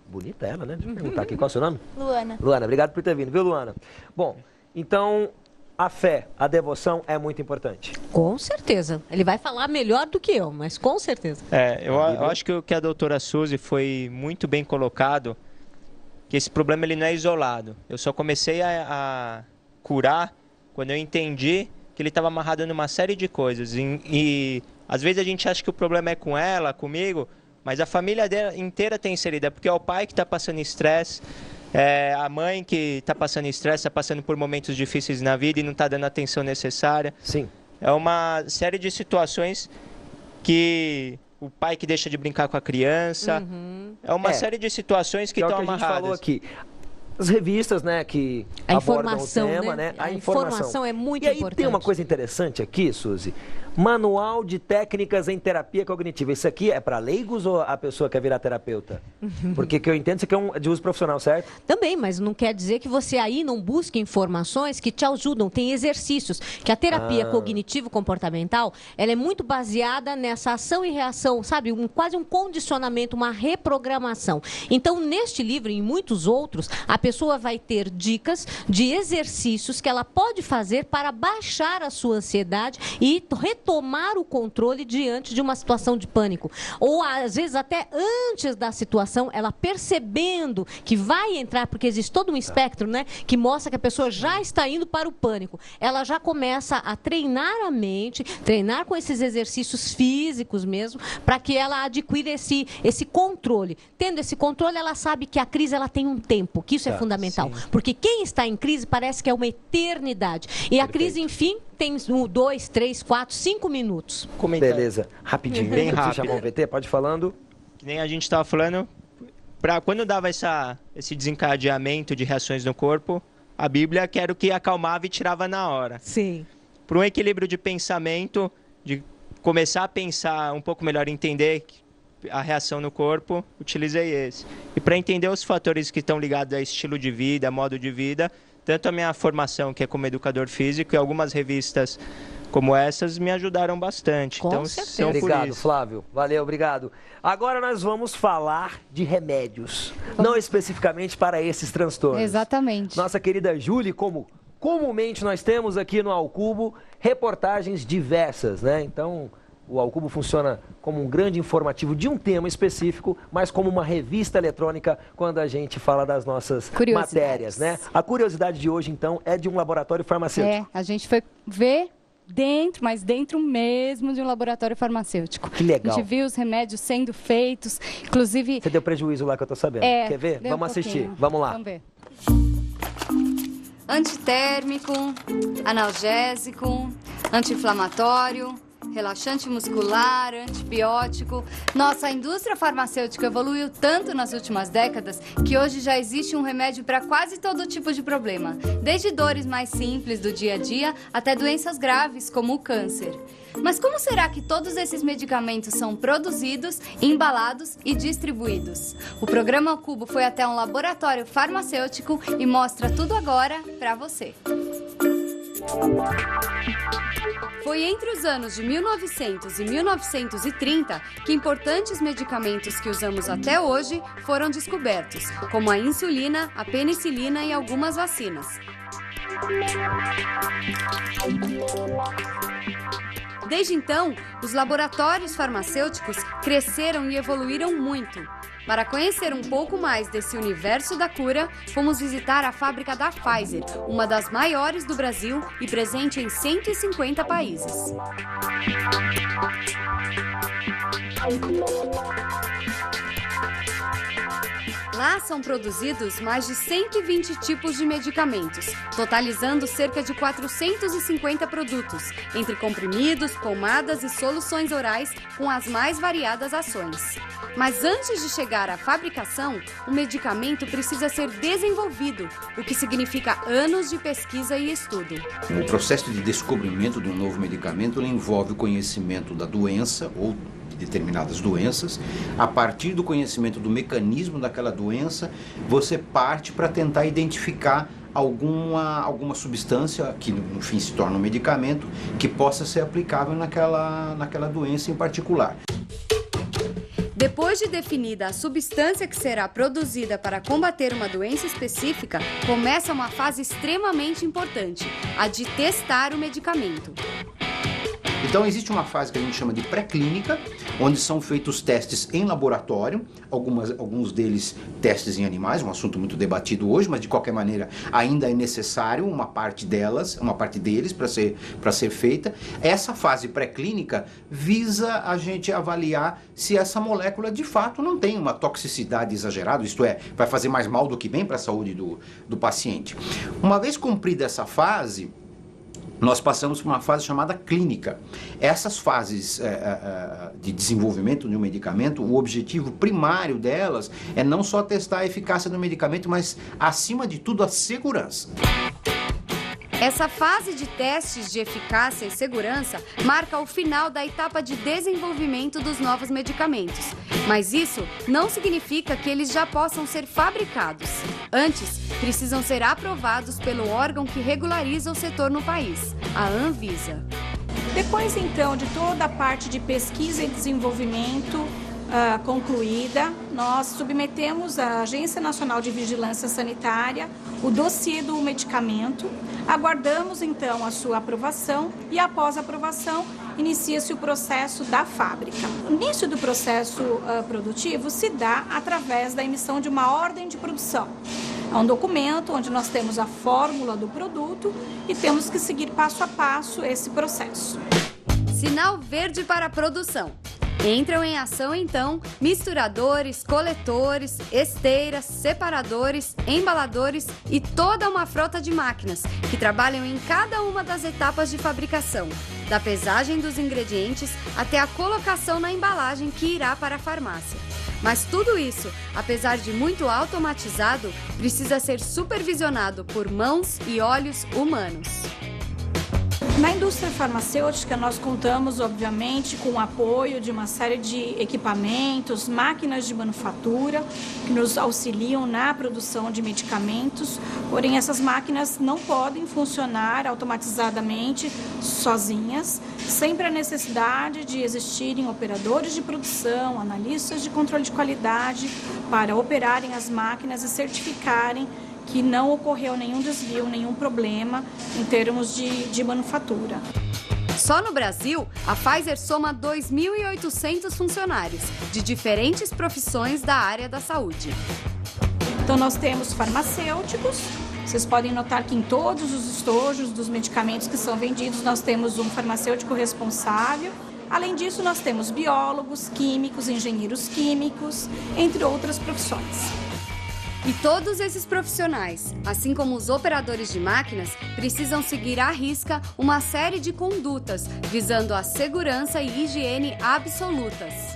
Bonita ela, né? Deixa eu perguntar aqui. Qual é o seu nome? Luana. Luana, obrigado por ter vindo, viu, Luana? Bom, então a fé, a devoção é muito importante. Com certeza. Ele vai falar melhor do que eu, mas com certeza. Eu acho que o que a doutora Suzy foi muito bem colocado, que esse problema ele não é isolado. Eu só comecei a curar quando eu entendi que ele estava amarrado numa série de coisas. E às vezes a gente acha que o problema é com ela, comigo, mas a família dela inteira tem inserida, porque é o pai que está passando estresse, a mãe que está passando estresse, está passando por momentos difíceis na vida e não está dando a atenção necessária. Sim. É uma série de situações que o pai que deixa de brincar com a criança. É uma série de situações que estão amarradas. A gente falou aqui. As revistas, né, que abordam o tema, né? A informação é muito importante. E aí tem uma coisa interessante aqui, Suzy. Manual de técnicas em terapia cognitiva. Isso aqui é para leigos ou a pessoa quer virar terapeuta? Porque que eu entendo, isso aqui é de uso profissional, certo? Também, mas não quer dizer que você aí não busque informações que te ajudam. Tem exercícios, que a terapia cognitivo-comportamental, ela é muito baseada nessa ação e reação, sabe? Quase um condicionamento, uma reprogramação. Então, neste livro e em muitos outros, a pessoa vai ter dicas de exercícios que ela pode fazer para baixar a sua ansiedade e retomar o controle diante de uma situação de pânico. Ou, às vezes, até antes da situação, ela percebendo que vai entrar, porque existe todo um espectro, né, que mostra que a pessoa já está indo para o pânico. Ela já começa a treinar a mente, treinar com esses exercícios físicos mesmo, para que ela adquira esse controle. Tendo esse controle, ela sabe que a crise ela tem um tempo, que isso é fundamental. Sim. Porque quem está em crise parece que é uma eternidade. E a crise, enfim, tem 2, 3, 4, 5 minutos. Beleza. Rapidinho. Bem rápido. Você chamou o VT? Pode ir falando. Que nem a gente estava falando, quando dava esse desencadeamento de reações no corpo, a Bíblia que era o que acalmava e tirava na hora. Sim. Para um equilíbrio de pensamento, de começar a pensar um pouco melhor, entender a reação no corpo, utilizei esse. E para entender os fatores que estão ligados a estilo de vida, modo de vida, tanto a minha formação, que é como educador físico, e algumas revistas como essas me ajudaram bastante. Com então, certeza. Obrigado, Flávio. Valeu, obrigado. Agora nós vamos falar de remédios, não especificamente para esses transtornos. Exatamente. Nossa querida Júlia, como comumente nós temos aqui no Ao Cubo, reportagens diversas, né? Então, o Ao Cubo funciona como um grande informativo de um tema específico, mas como uma revista eletrônica quando a gente fala das nossas matérias, né? A curiosidade de hoje, então, é de um laboratório farmacêutico. A gente foi ver mas dentro mesmo de um laboratório farmacêutico. Que legal. A gente viu os remédios sendo feitos, inclusive... Você deu prejuízo lá que eu tô sabendo. Quer ver? Vamos assistir. Vamos lá. Vamos ver. antitérmico, analgésico, anti-inflamatório, relaxante muscular, antibiótico. Nossa, a indústria farmacêutica evoluiu tanto nas últimas décadas que hoje já existe um remédio para quase todo tipo de problema, desde dores mais simples do dia a dia até doenças graves como o câncer. Mas como será que todos esses medicamentos são produzidos, embalados e distribuídos? O programa Cubo foi até um laboratório farmacêutico e mostra tudo agora para você. Foi entre os anos de 1900 e 1930 que importantes medicamentos que usamos até hoje foram descobertos, como a insulina, a penicilina e algumas vacinas. Desde então, os laboratórios farmacêuticos cresceram e evoluíram muito. Para conhecer um pouco mais desse universo da cura, fomos visitar a fábrica da Pfizer, uma das maiores do Brasil e presente em 150 países. Lá são produzidos mais de 120 tipos de medicamentos, totalizando cerca de 450 produtos, entre comprimidos, pomadas e soluções orais com as mais variadas ações. Mas antes de chegar à fabricação, o medicamento precisa ser desenvolvido, o que significa anos de pesquisa e estudo. O processo de descobrimento de um novo medicamento envolve o conhecimento da doença ou determinadas doenças. A partir do conhecimento do mecanismo daquela doença, você parte para tentar identificar alguma substância que no fim se torna um medicamento que possa ser aplicável naquela doença em particular. Depois de definida a substância que será produzida para combater uma doença específica, começa uma fase extremamente importante, a de testar o medicamento. Então existe uma fase que a gente chama de pré-clínica, onde são feitos testes em laboratório, alguns deles testes em animais, um assunto muito debatido hoje, mas de qualquer maneira ainda é necessário uma parte deles para ser feita. Essa fase pré-clínica visa a gente avaliar se essa molécula de fato não tem uma toxicidade exagerada, isto é, vai fazer mais mal do que bem para a saúde do paciente. Uma vez cumprida essa fase, nós passamos por uma fase chamada clínica. Essas fases de desenvolvimento de um medicamento, o objetivo primário delas é não só testar a eficácia do medicamento, mas, acima de tudo, a segurança. Essa fase de testes de eficácia e segurança marca o final da etapa de desenvolvimento dos novos medicamentos. Mas isso não significa que eles já possam ser fabricados. Antes, precisam ser aprovados pelo órgão que regulariza o setor no país, a Anvisa. Depois, então, de toda a parte de pesquisa e desenvolvimento concluída, nós submetemos à Agência Nacional de Vigilância Sanitária o dossiê do medicamento, aguardamos então a sua aprovação e após a aprovação inicia-se o processo da fábrica. O início do processo produtivo se dá através da emissão de uma ordem de produção. É um documento onde nós temos a fórmula do produto e temos que seguir passo a passo esse processo. Sinal verde para a produção. Entram em ação, então, misturadores, coletores, esteiras, separadores, embaladores e toda uma frota de máquinas que trabalham em cada uma das etapas de fabricação, da pesagem dos ingredientes até a colocação na embalagem que irá para a farmácia. Mas tudo isso, apesar de muito automatizado, precisa ser supervisionado por mãos e olhos humanos. Na indústria farmacêutica, nós contamos, obviamente, com o apoio de uma série de equipamentos, máquinas de manufatura, que nos auxiliam na produção de medicamentos, porém essas máquinas não podem funcionar automatizadamente sozinhas, sempre a necessidade de existirem operadores de produção, analistas de controle de qualidade, para operarem as máquinas e certificarem que não ocorreu nenhum desvio, nenhum problema em termos de manufatura. Só no Brasil, a Pfizer soma 2.800 funcionários de diferentes profissões da área da saúde. Então nós temos farmacêuticos, vocês podem notar que em todos os estojos dos medicamentos que são vendidos nós temos um farmacêutico responsável. Além disso, nós temos biólogos, químicos, engenheiros químicos, entre outras profissões. E todos esses profissionais, assim como os operadores de máquinas, precisam seguir à risca uma série de condutas visando a segurança e higiene absolutas.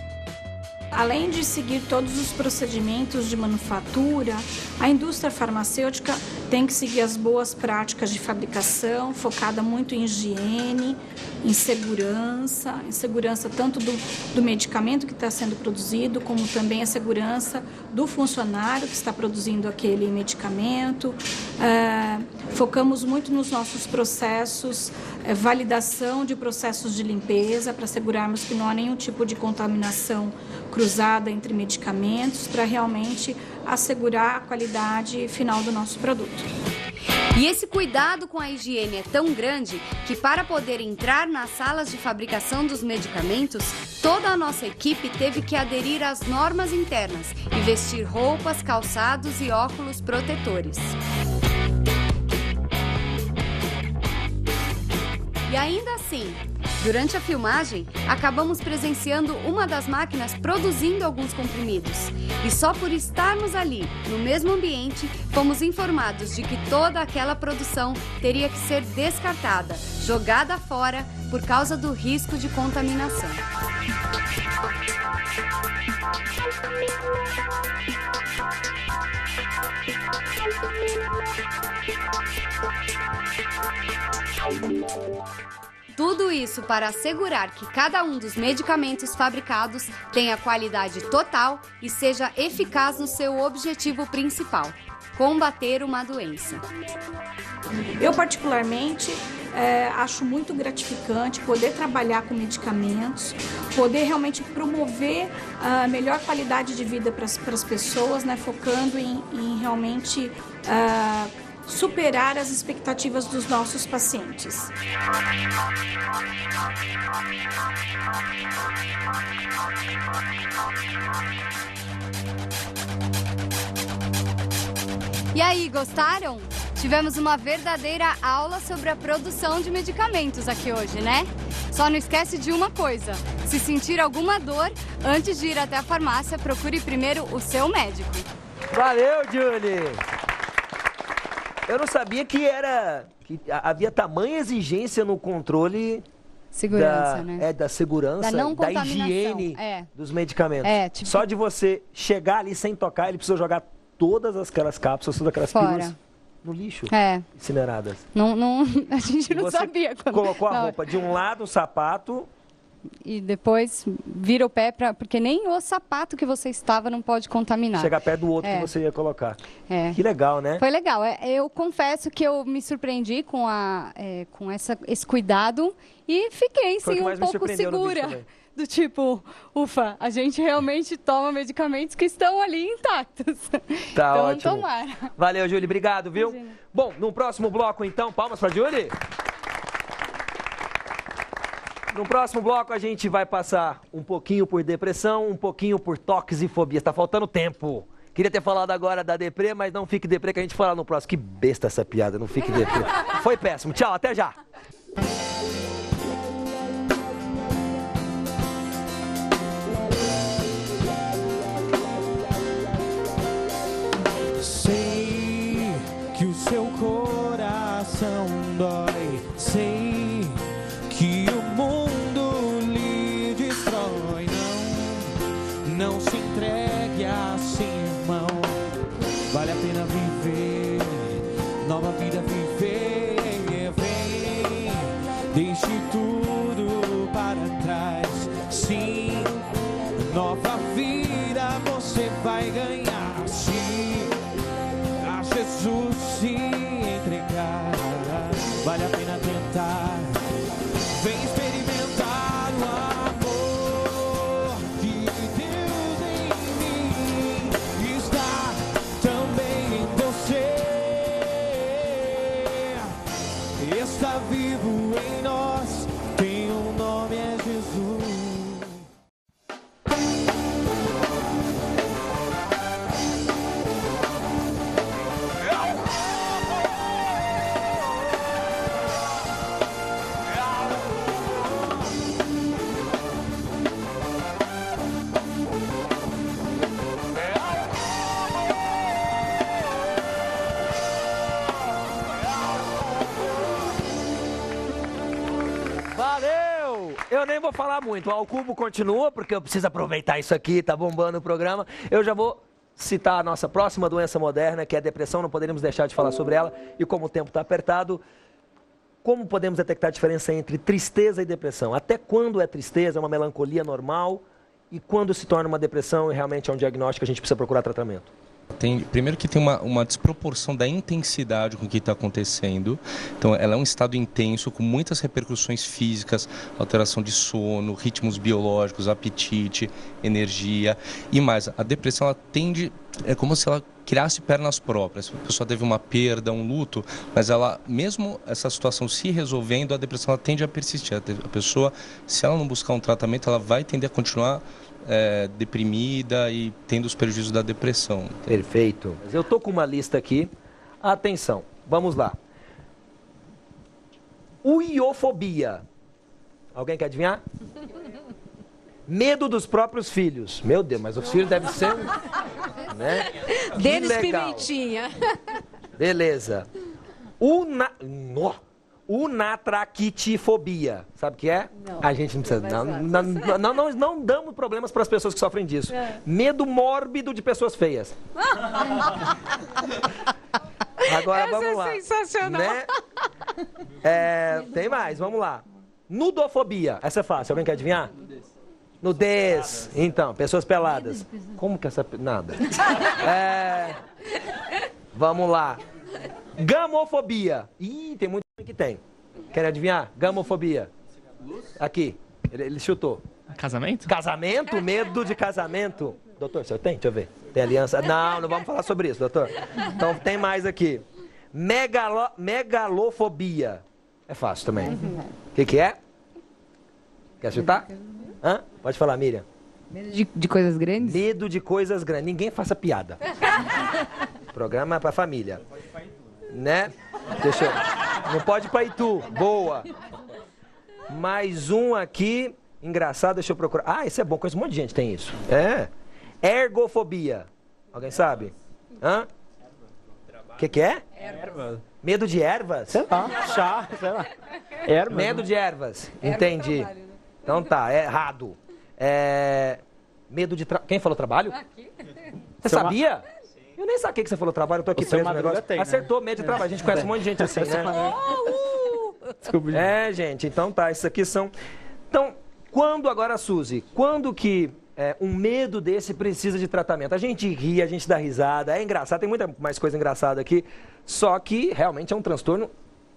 Além de seguir todos os procedimentos de manufatura, a indústria farmacêutica tem que seguir as boas práticas de fabricação, focada muito em higiene, em segurança tanto do medicamento que está sendo produzido, como também a segurança do funcionário que está produzindo aquele medicamento. Focamos muito nos nossos processos, validação de processos de limpeza, para assegurarmos que não há nenhum tipo de contaminação cruzada entre medicamentos, para realmente assegurar a qualidade final do nosso produto. E esse cuidado com a higiene é tão grande que, para poder entrar nas salas de fabricação dos medicamentos, toda a nossa equipe teve que aderir às normas internas e vestir roupas, calçados e óculos protetores. E ainda assim, durante a filmagem, acabamos presenciando uma das máquinas produzindo alguns comprimidos. E só por estarmos ali, no mesmo ambiente, fomos informados de que toda aquela produção teria que ser descartada, jogada fora, por causa do risco de contaminação. Tudo isso para assegurar que cada um dos medicamentos fabricados tenha qualidade total e seja eficaz no seu objetivo principal: combater uma doença. Eu, particularmente, acho muito gratificante poder trabalhar com medicamentos, poder realmente promover a melhor qualidade de vida para as pessoas, né, focando em realmente superar as expectativas dos nossos pacientes. E aí, gostaram? Tivemos uma verdadeira aula sobre a produção de medicamentos aqui hoje, né? Só não esquece de uma coisa: se sentir alguma dor, antes de ir até a farmácia, procure primeiro o seu médico. Valeu, Julie! Eu não sabia que havia tamanha exigência no controle segurança, né? Da segurança, da higiene dos medicamentos. Só de você chegar ali sem tocar, ele precisou jogar todas aquelas cápsulas, todas aquelas pílulas no lixo, incineradas. Não, a gente não sabia. Colocou a roupa de um lado, o sapato, e depois vira o pé, porque nem o sapato que você estava não pode contaminar. Chegar perto do outro que você ia colocar. Que legal, né? Foi legal. Eu confesso que eu me surpreendi com esse cuidado e fiquei sim, um pouco segura. Do tipo, ufa, a gente realmente toma medicamentos que estão ali intactos. Tá então, ótimo. Tomara. Valeu, Julie. Obrigado, viu? Imagina. Bom, no próximo bloco, então, palmas pra Julie. No próximo bloco, a gente vai passar um pouquinho por depressão, um pouquinho por toques e fobias. Tá faltando tempo. Queria ter falado agora da deprê, mas não fique deprê, que a gente fala no próximo. Que besta essa piada, não fique deprê. Foi péssimo. Tchau, até já. Sei que o seu coração dói. Sei que o mundo lhe destrói. Não se entregue assim, irmão. Vale a pena viver, nova vida viver. Vem, deixe tudo para trás. Sim, nova vida você vai ganhar. Sim, a Jesus se entregar. Vale a pena tentar. Vem experimentar o amor que Deus em mim está também em você. Está vivo em nós, eu nem vou falar muito. O Ao Cubo continua, porque eu preciso aproveitar isso aqui, tá bombando o programa. Eu já vou citar a nossa próxima doença moderna, que é a depressão, não poderíamos deixar de falar sobre ela. E como o tempo está apertado, como podemos detectar a diferença entre tristeza e depressão? Até quando é tristeza, é uma melancolia normal? E quando se torna uma depressão e realmente é um diagnóstico, a gente precisa procurar tratamento? Primeiro que tem uma desproporção da intensidade com o que está acontecendo. Então, ela é um estado intenso, com muitas repercussões físicas, alteração de sono, ritmos biológicos, apetite, energia. E mais, a depressão, ela tende, é como se ela criasse pernas próprias. A pessoa teve uma perda, um luto, mas ela, mesmo essa situação se resolvendo, a depressão ela tende a persistir. A pessoa, se ela não buscar um tratamento, ela vai tender a continuar deprimida e tendo os prejuízos da depressão. Perfeito. Eu tô com uma lista aqui. Atenção, vamos lá. Uiofobia. Alguém quer adivinhar? Medo dos próprios filhos. Meu Deus, mas os filhos devem ser... né? Denis Pimentinha. Beleza. Unatraquitifobia. Sabe o que é? Não. A gente não precisa. Não damos problemas para as pessoas que sofrem disso. Medo mórbido de pessoas feias. Agora Essa vamos lá. é sensacional. Né? Tem mais, vamos lá. Nudofobia. Essa é fácil. Alguém quer adivinhar? Nudez. Então, pessoas peladas. Como que essa... Nada. Vamos lá. Gamofobia. Ih, tem muito que tem. Querem adivinhar? Gamofobia. Aqui. Ele chutou. Casamento? Casamento? Medo de casamento. Doutor, o senhor tem? Deixa eu ver. Tem aliança? Não vamos falar sobre isso, doutor. Então tem mais aqui. Megalofobia. É fácil também. O que é? Quer chutar? Hã? Pode falar, Miriam. Medo de coisas grandes? Medo de coisas grandes. Ninguém faça piada. Programa pra família. Né? Deixa eu... Não pode ir pra Itu. Boa. Mais um aqui. Engraçado, deixa eu procurar. Ah, isso é bom. Conheço um monte de gente tem isso. Ergofobia. Alguém sabe? Hã? O que é? Erva. Medo de ervas? Sei lá. Chá, sei lá. Erva. Medo de ervas. Entendi. Então tá, é errado. Medo de... Quem falou trabalho? Você sabia? Eu nem saquei que você falou trabalho, eu tô aqui preso no negócio. Tem, né? Acertou, medo de trabalho. A gente conhece um monte de gente assim, né? Desculpa, gente, então tá, isso aqui são... Então, quando agora, Suzy, quando que um medo desse precisa de tratamento? A gente ri, a gente dá risada, é engraçado, tem muita mais coisa engraçada aqui, só que realmente é um transtorno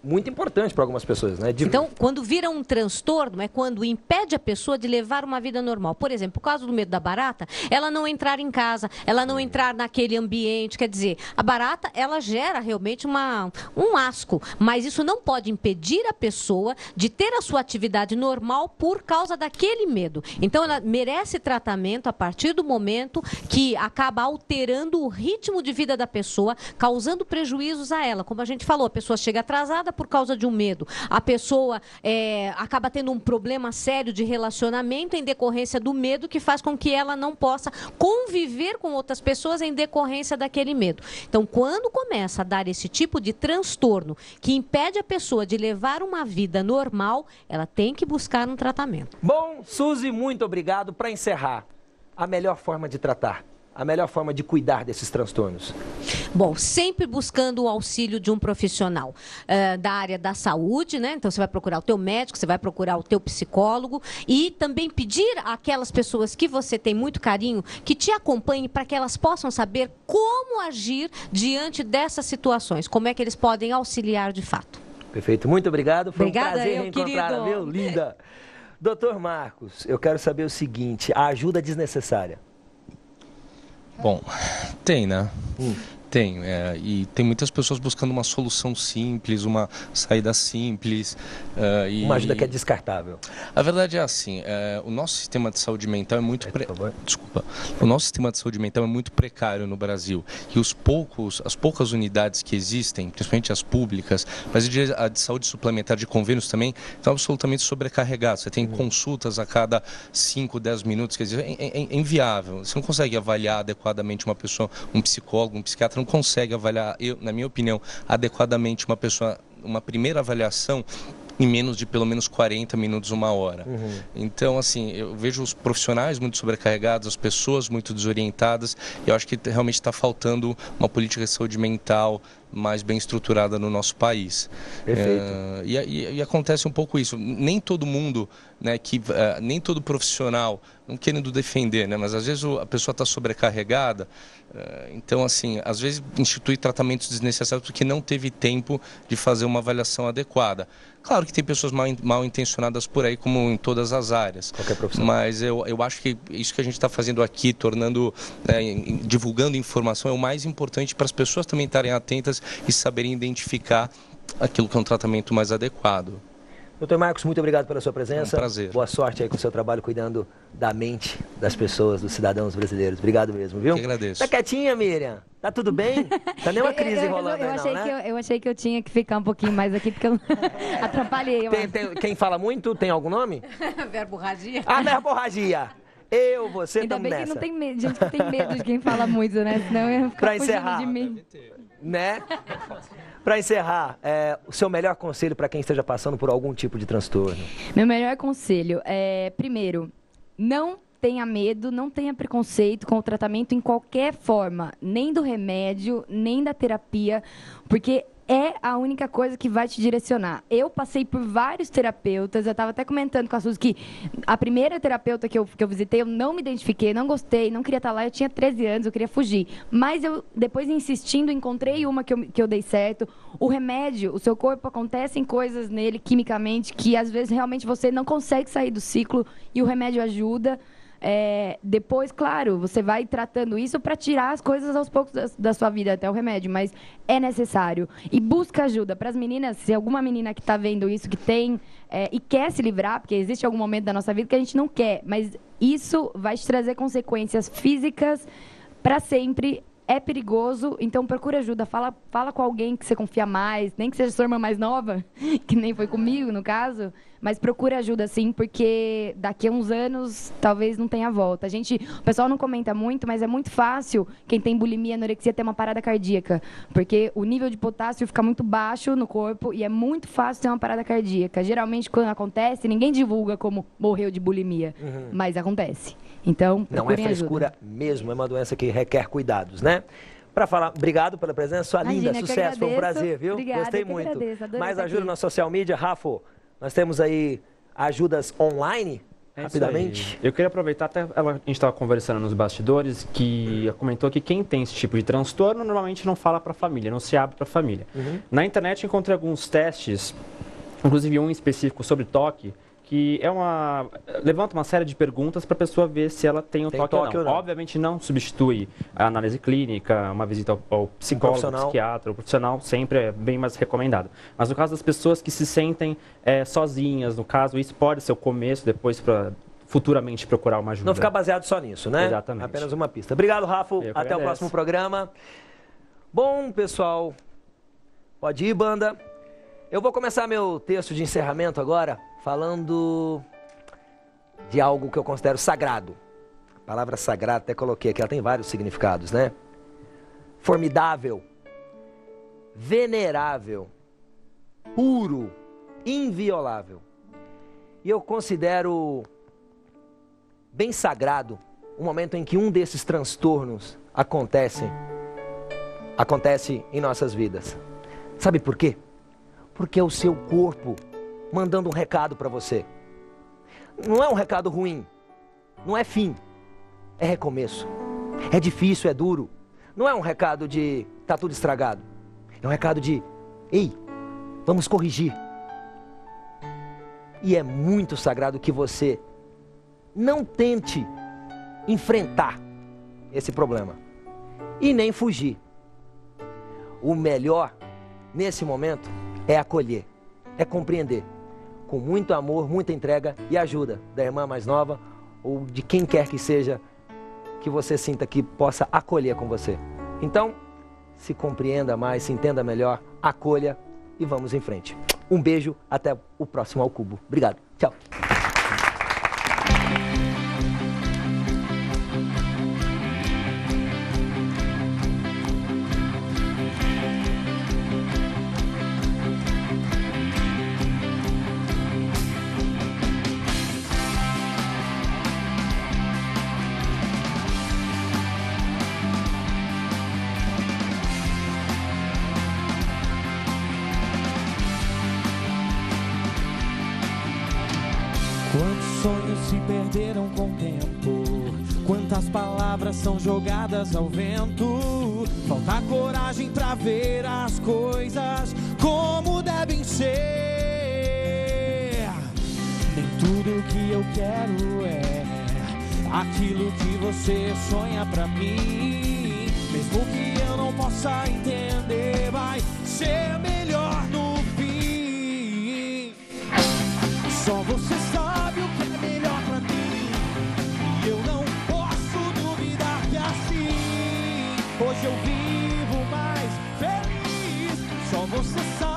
muito importante para algumas pessoas, né? Então, quando vira um transtorno, é quando impede a pessoa de levar uma vida normal. Por exemplo, por causa do medo da barata, ela não entrar em casa, ela não entrar naquele ambiente. Quer dizer, a barata, ela gera realmente um asco, mas isso não pode impedir a pessoa de ter a sua atividade normal por causa daquele medo. Então, ela merece tratamento a partir do momento que acaba alterando o ritmo de vida da pessoa, causando prejuízos a ela. Como a gente falou, a pessoa chega atrasada por causa de um medo. A pessoa acaba tendo um problema sério de relacionamento em decorrência do medo, que faz com que ela não possa conviver com outras pessoas em decorrência daquele medo. Então, quando começa a dar esse tipo de transtorno que impede a pessoa de levar uma vida normal, ela tem que buscar um tratamento. Bom, Suzy, muito obrigado. Para encerrar, a melhor forma de tratar, a melhor forma de cuidar desses transtornos? Bom, sempre buscando o auxílio de um profissional da área da saúde, né? Então, você vai procurar o teu médico, você vai procurar o teu psicólogo e também pedir àquelas pessoas que você tem muito carinho que te acompanhem para que elas possam saber como agir diante dessas situações, como é que eles podem auxiliar de fato. Perfeito, muito obrigado. Foi Obrigada, um prazer reencontrá-la, viu? Linda. Doutor Marcos, eu quero saber o seguinte, a ajuda desnecessária. Bom, tem, né? Tem, e tem muitas pessoas buscando uma solução simples, uma saída simples. Uma ajuda que é descartável. A verdade é assim, o nosso sistema de saúde mental é muito... O nosso sistema de saúde mental é muito precário no Brasil. E as poucas unidades que existem, principalmente as públicas, mas a de saúde suplementar de convênios também, estão absolutamente sobrecarregadas. Você tem consultas a cada 5, 10 minutos, quer dizer, é inviável. Você não consegue avaliar adequadamente uma pessoa, um psicólogo, um psiquiatra, não consegue avaliar, na minha opinião, adequadamente uma pessoa. Uma primeira avaliação em menos de pelo menos 40 minutos, 1 hora. Então, assim, eu vejo os profissionais muito sobrecarregados, as pessoas muito desorientadas, e eu acho que realmente está faltando uma política de saúde mental mais bem estruturada no nosso país. Perfeito. E acontece um pouco isso. Nem todo mundo, né, nem todo profissional, não querendo defender, né, mas às vezes a pessoa está sobrecarregada, então, assim, às vezes institui tratamentos desnecessários porque não teve tempo de fazer uma avaliação adequada. Claro que tem pessoas mal intencionadas por aí, como em todas as áreas. Qualquer profissão. Mas eu acho que isso que a gente está fazendo aqui, divulgando informação, é o mais importante para as pessoas também estarem atentas e saberem identificar aquilo que é um tratamento mais adequado. Doutor Marcos, muito obrigado pela sua presença. É um prazer. Boa sorte aí com o seu trabalho, cuidando da mente das pessoas, dos cidadãos brasileiros. Obrigado mesmo, viu? Eu que agradeço. Tá quietinha, Miriam? Tá tudo bem? Tá nenhuma crise rolando aí, não, né? Eu achei que eu tinha que ficar um pouquinho mais aqui, porque eu atrapalhei. Quem fala muito, tem algum nome? Verborragia. A verborragia. Você Ainda estamos bem nessa. que não tem gente que tem medo de quem fala muito, né? Senão eu ia ficar Pra encerrar, fugindo de mim. Né? Para encerrar, o seu melhor conselho para quem esteja passando por algum tipo de transtorno? Meu melhor conselho é, primeiro, não tenha medo, não tenha preconceito com o tratamento em qualquer forma, nem do remédio, nem da terapia, porque é a única coisa que vai te direcionar. Eu passei por vários terapeutas, eu estava até comentando com a Suzy que a primeira terapeuta que eu visitei, eu não me identifiquei, não gostei, não queria estar lá, eu tinha 13 anos, eu queria fugir. Mas eu, depois insistindo, encontrei uma que eu dei certo. O remédio, o seu corpo, acontecem coisas nele, quimicamente, que às vezes realmente você não consegue sair do ciclo e o remédio ajuda. Depois, claro, você vai tratando isso para tirar as coisas aos poucos da sua vida, até o remédio, mas é necessário. E busca ajuda. Para as meninas, se alguma menina que está vendo isso, que tem e quer se livrar, porque existe algum momento da nossa vida que a gente não quer, mas isso vai te trazer consequências físicas para sempre. É perigoso, então procura ajuda, fala com alguém que você confia mais, nem que seja sua irmã mais nova, que nem foi comigo no caso, mas procura ajuda sim, porque daqui a uns anos talvez não tenha volta. O pessoal não comenta muito, mas é muito fácil quem tem bulimia, anorexia ter uma parada cardíaca, porque o nível de potássio fica muito baixo no corpo e é muito fácil ter uma parada cardíaca. Geralmente quando acontece, ninguém divulga como morreu de bulimia, mas acontece. Então, não é frescura mesmo, é uma doença que requer cuidados, né? Para falar, obrigado pela presença, sua linda, sucesso, foi um prazer, viu? Obrigada, gostei muito. Agradeço, mais ajuda na social media, Rafa, nós temos aí ajudas online, rapidamente. Eu queria aproveitar, até a gente estava conversando nos bastidores, que comentou que quem tem esse tipo de transtorno normalmente não fala para a família, não se abre para a família. Na internet encontrei alguns testes, inclusive um específico sobre toque, que levanta uma série de perguntas para a pessoa ver se ela tem o toque ou não. Obviamente não substitui a análise clínica, uma visita ao psicólogo, psiquiatra, o profissional sempre é bem mais recomendado. Mas no caso das pessoas que se sentem sozinhas, no caso, isso pode ser o começo, depois para futuramente procurar uma ajuda. Não ficar baseado só nisso, né? Exatamente. Apenas uma pista. Obrigado, Rafa. Até o próximo programa. Bom, pessoal, pode ir, banda. Eu vou começar meu texto de encerramento agora falando de algo que eu considero sagrado. A palavra sagrado, até coloquei aqui, ela tem vários significados, né? Formidável, venerável, puro, inviolável. E eu considero bem sagrado o momento em que um desses transtornos acontece em nossas vidas. Sabe por quê? Porque é o seu corpo mandando um recado para você. Não é um recado ruim, não é fim, é recomeço. É difícil, é duro. Não é um recado de tá tudo estragado. É um recado de ei, vamos corrigir. E é muito sagrado que você não tente enfrentar esse problema e nem fugir. O melhor nesse momento é acolher, é compreender, com muito amor, muita entrega e ajuda da irmã mais nova ou de quem quer que seja que você sinta que possa acolher com você. Então, se compreenda mais, se entenda melhor, acolha e vamos em frente. Um beijo, até o próximo Ao Cubo. Obrigado, tchau. Quantos sonhos se perderam com o tempo? Quantas palavras são jogadas ao vento? Falta coragem pra ver as coisas como devem ser. Nem tudo que eu quero é aquilo que você sonha pra mim. Mesmo que eu não possa entender, vai ser melhor no fim. Só você sabe o que é melhor pra mim, e eu não posso duvidar que assim hoje eu vivo mais feliz. Só você sabe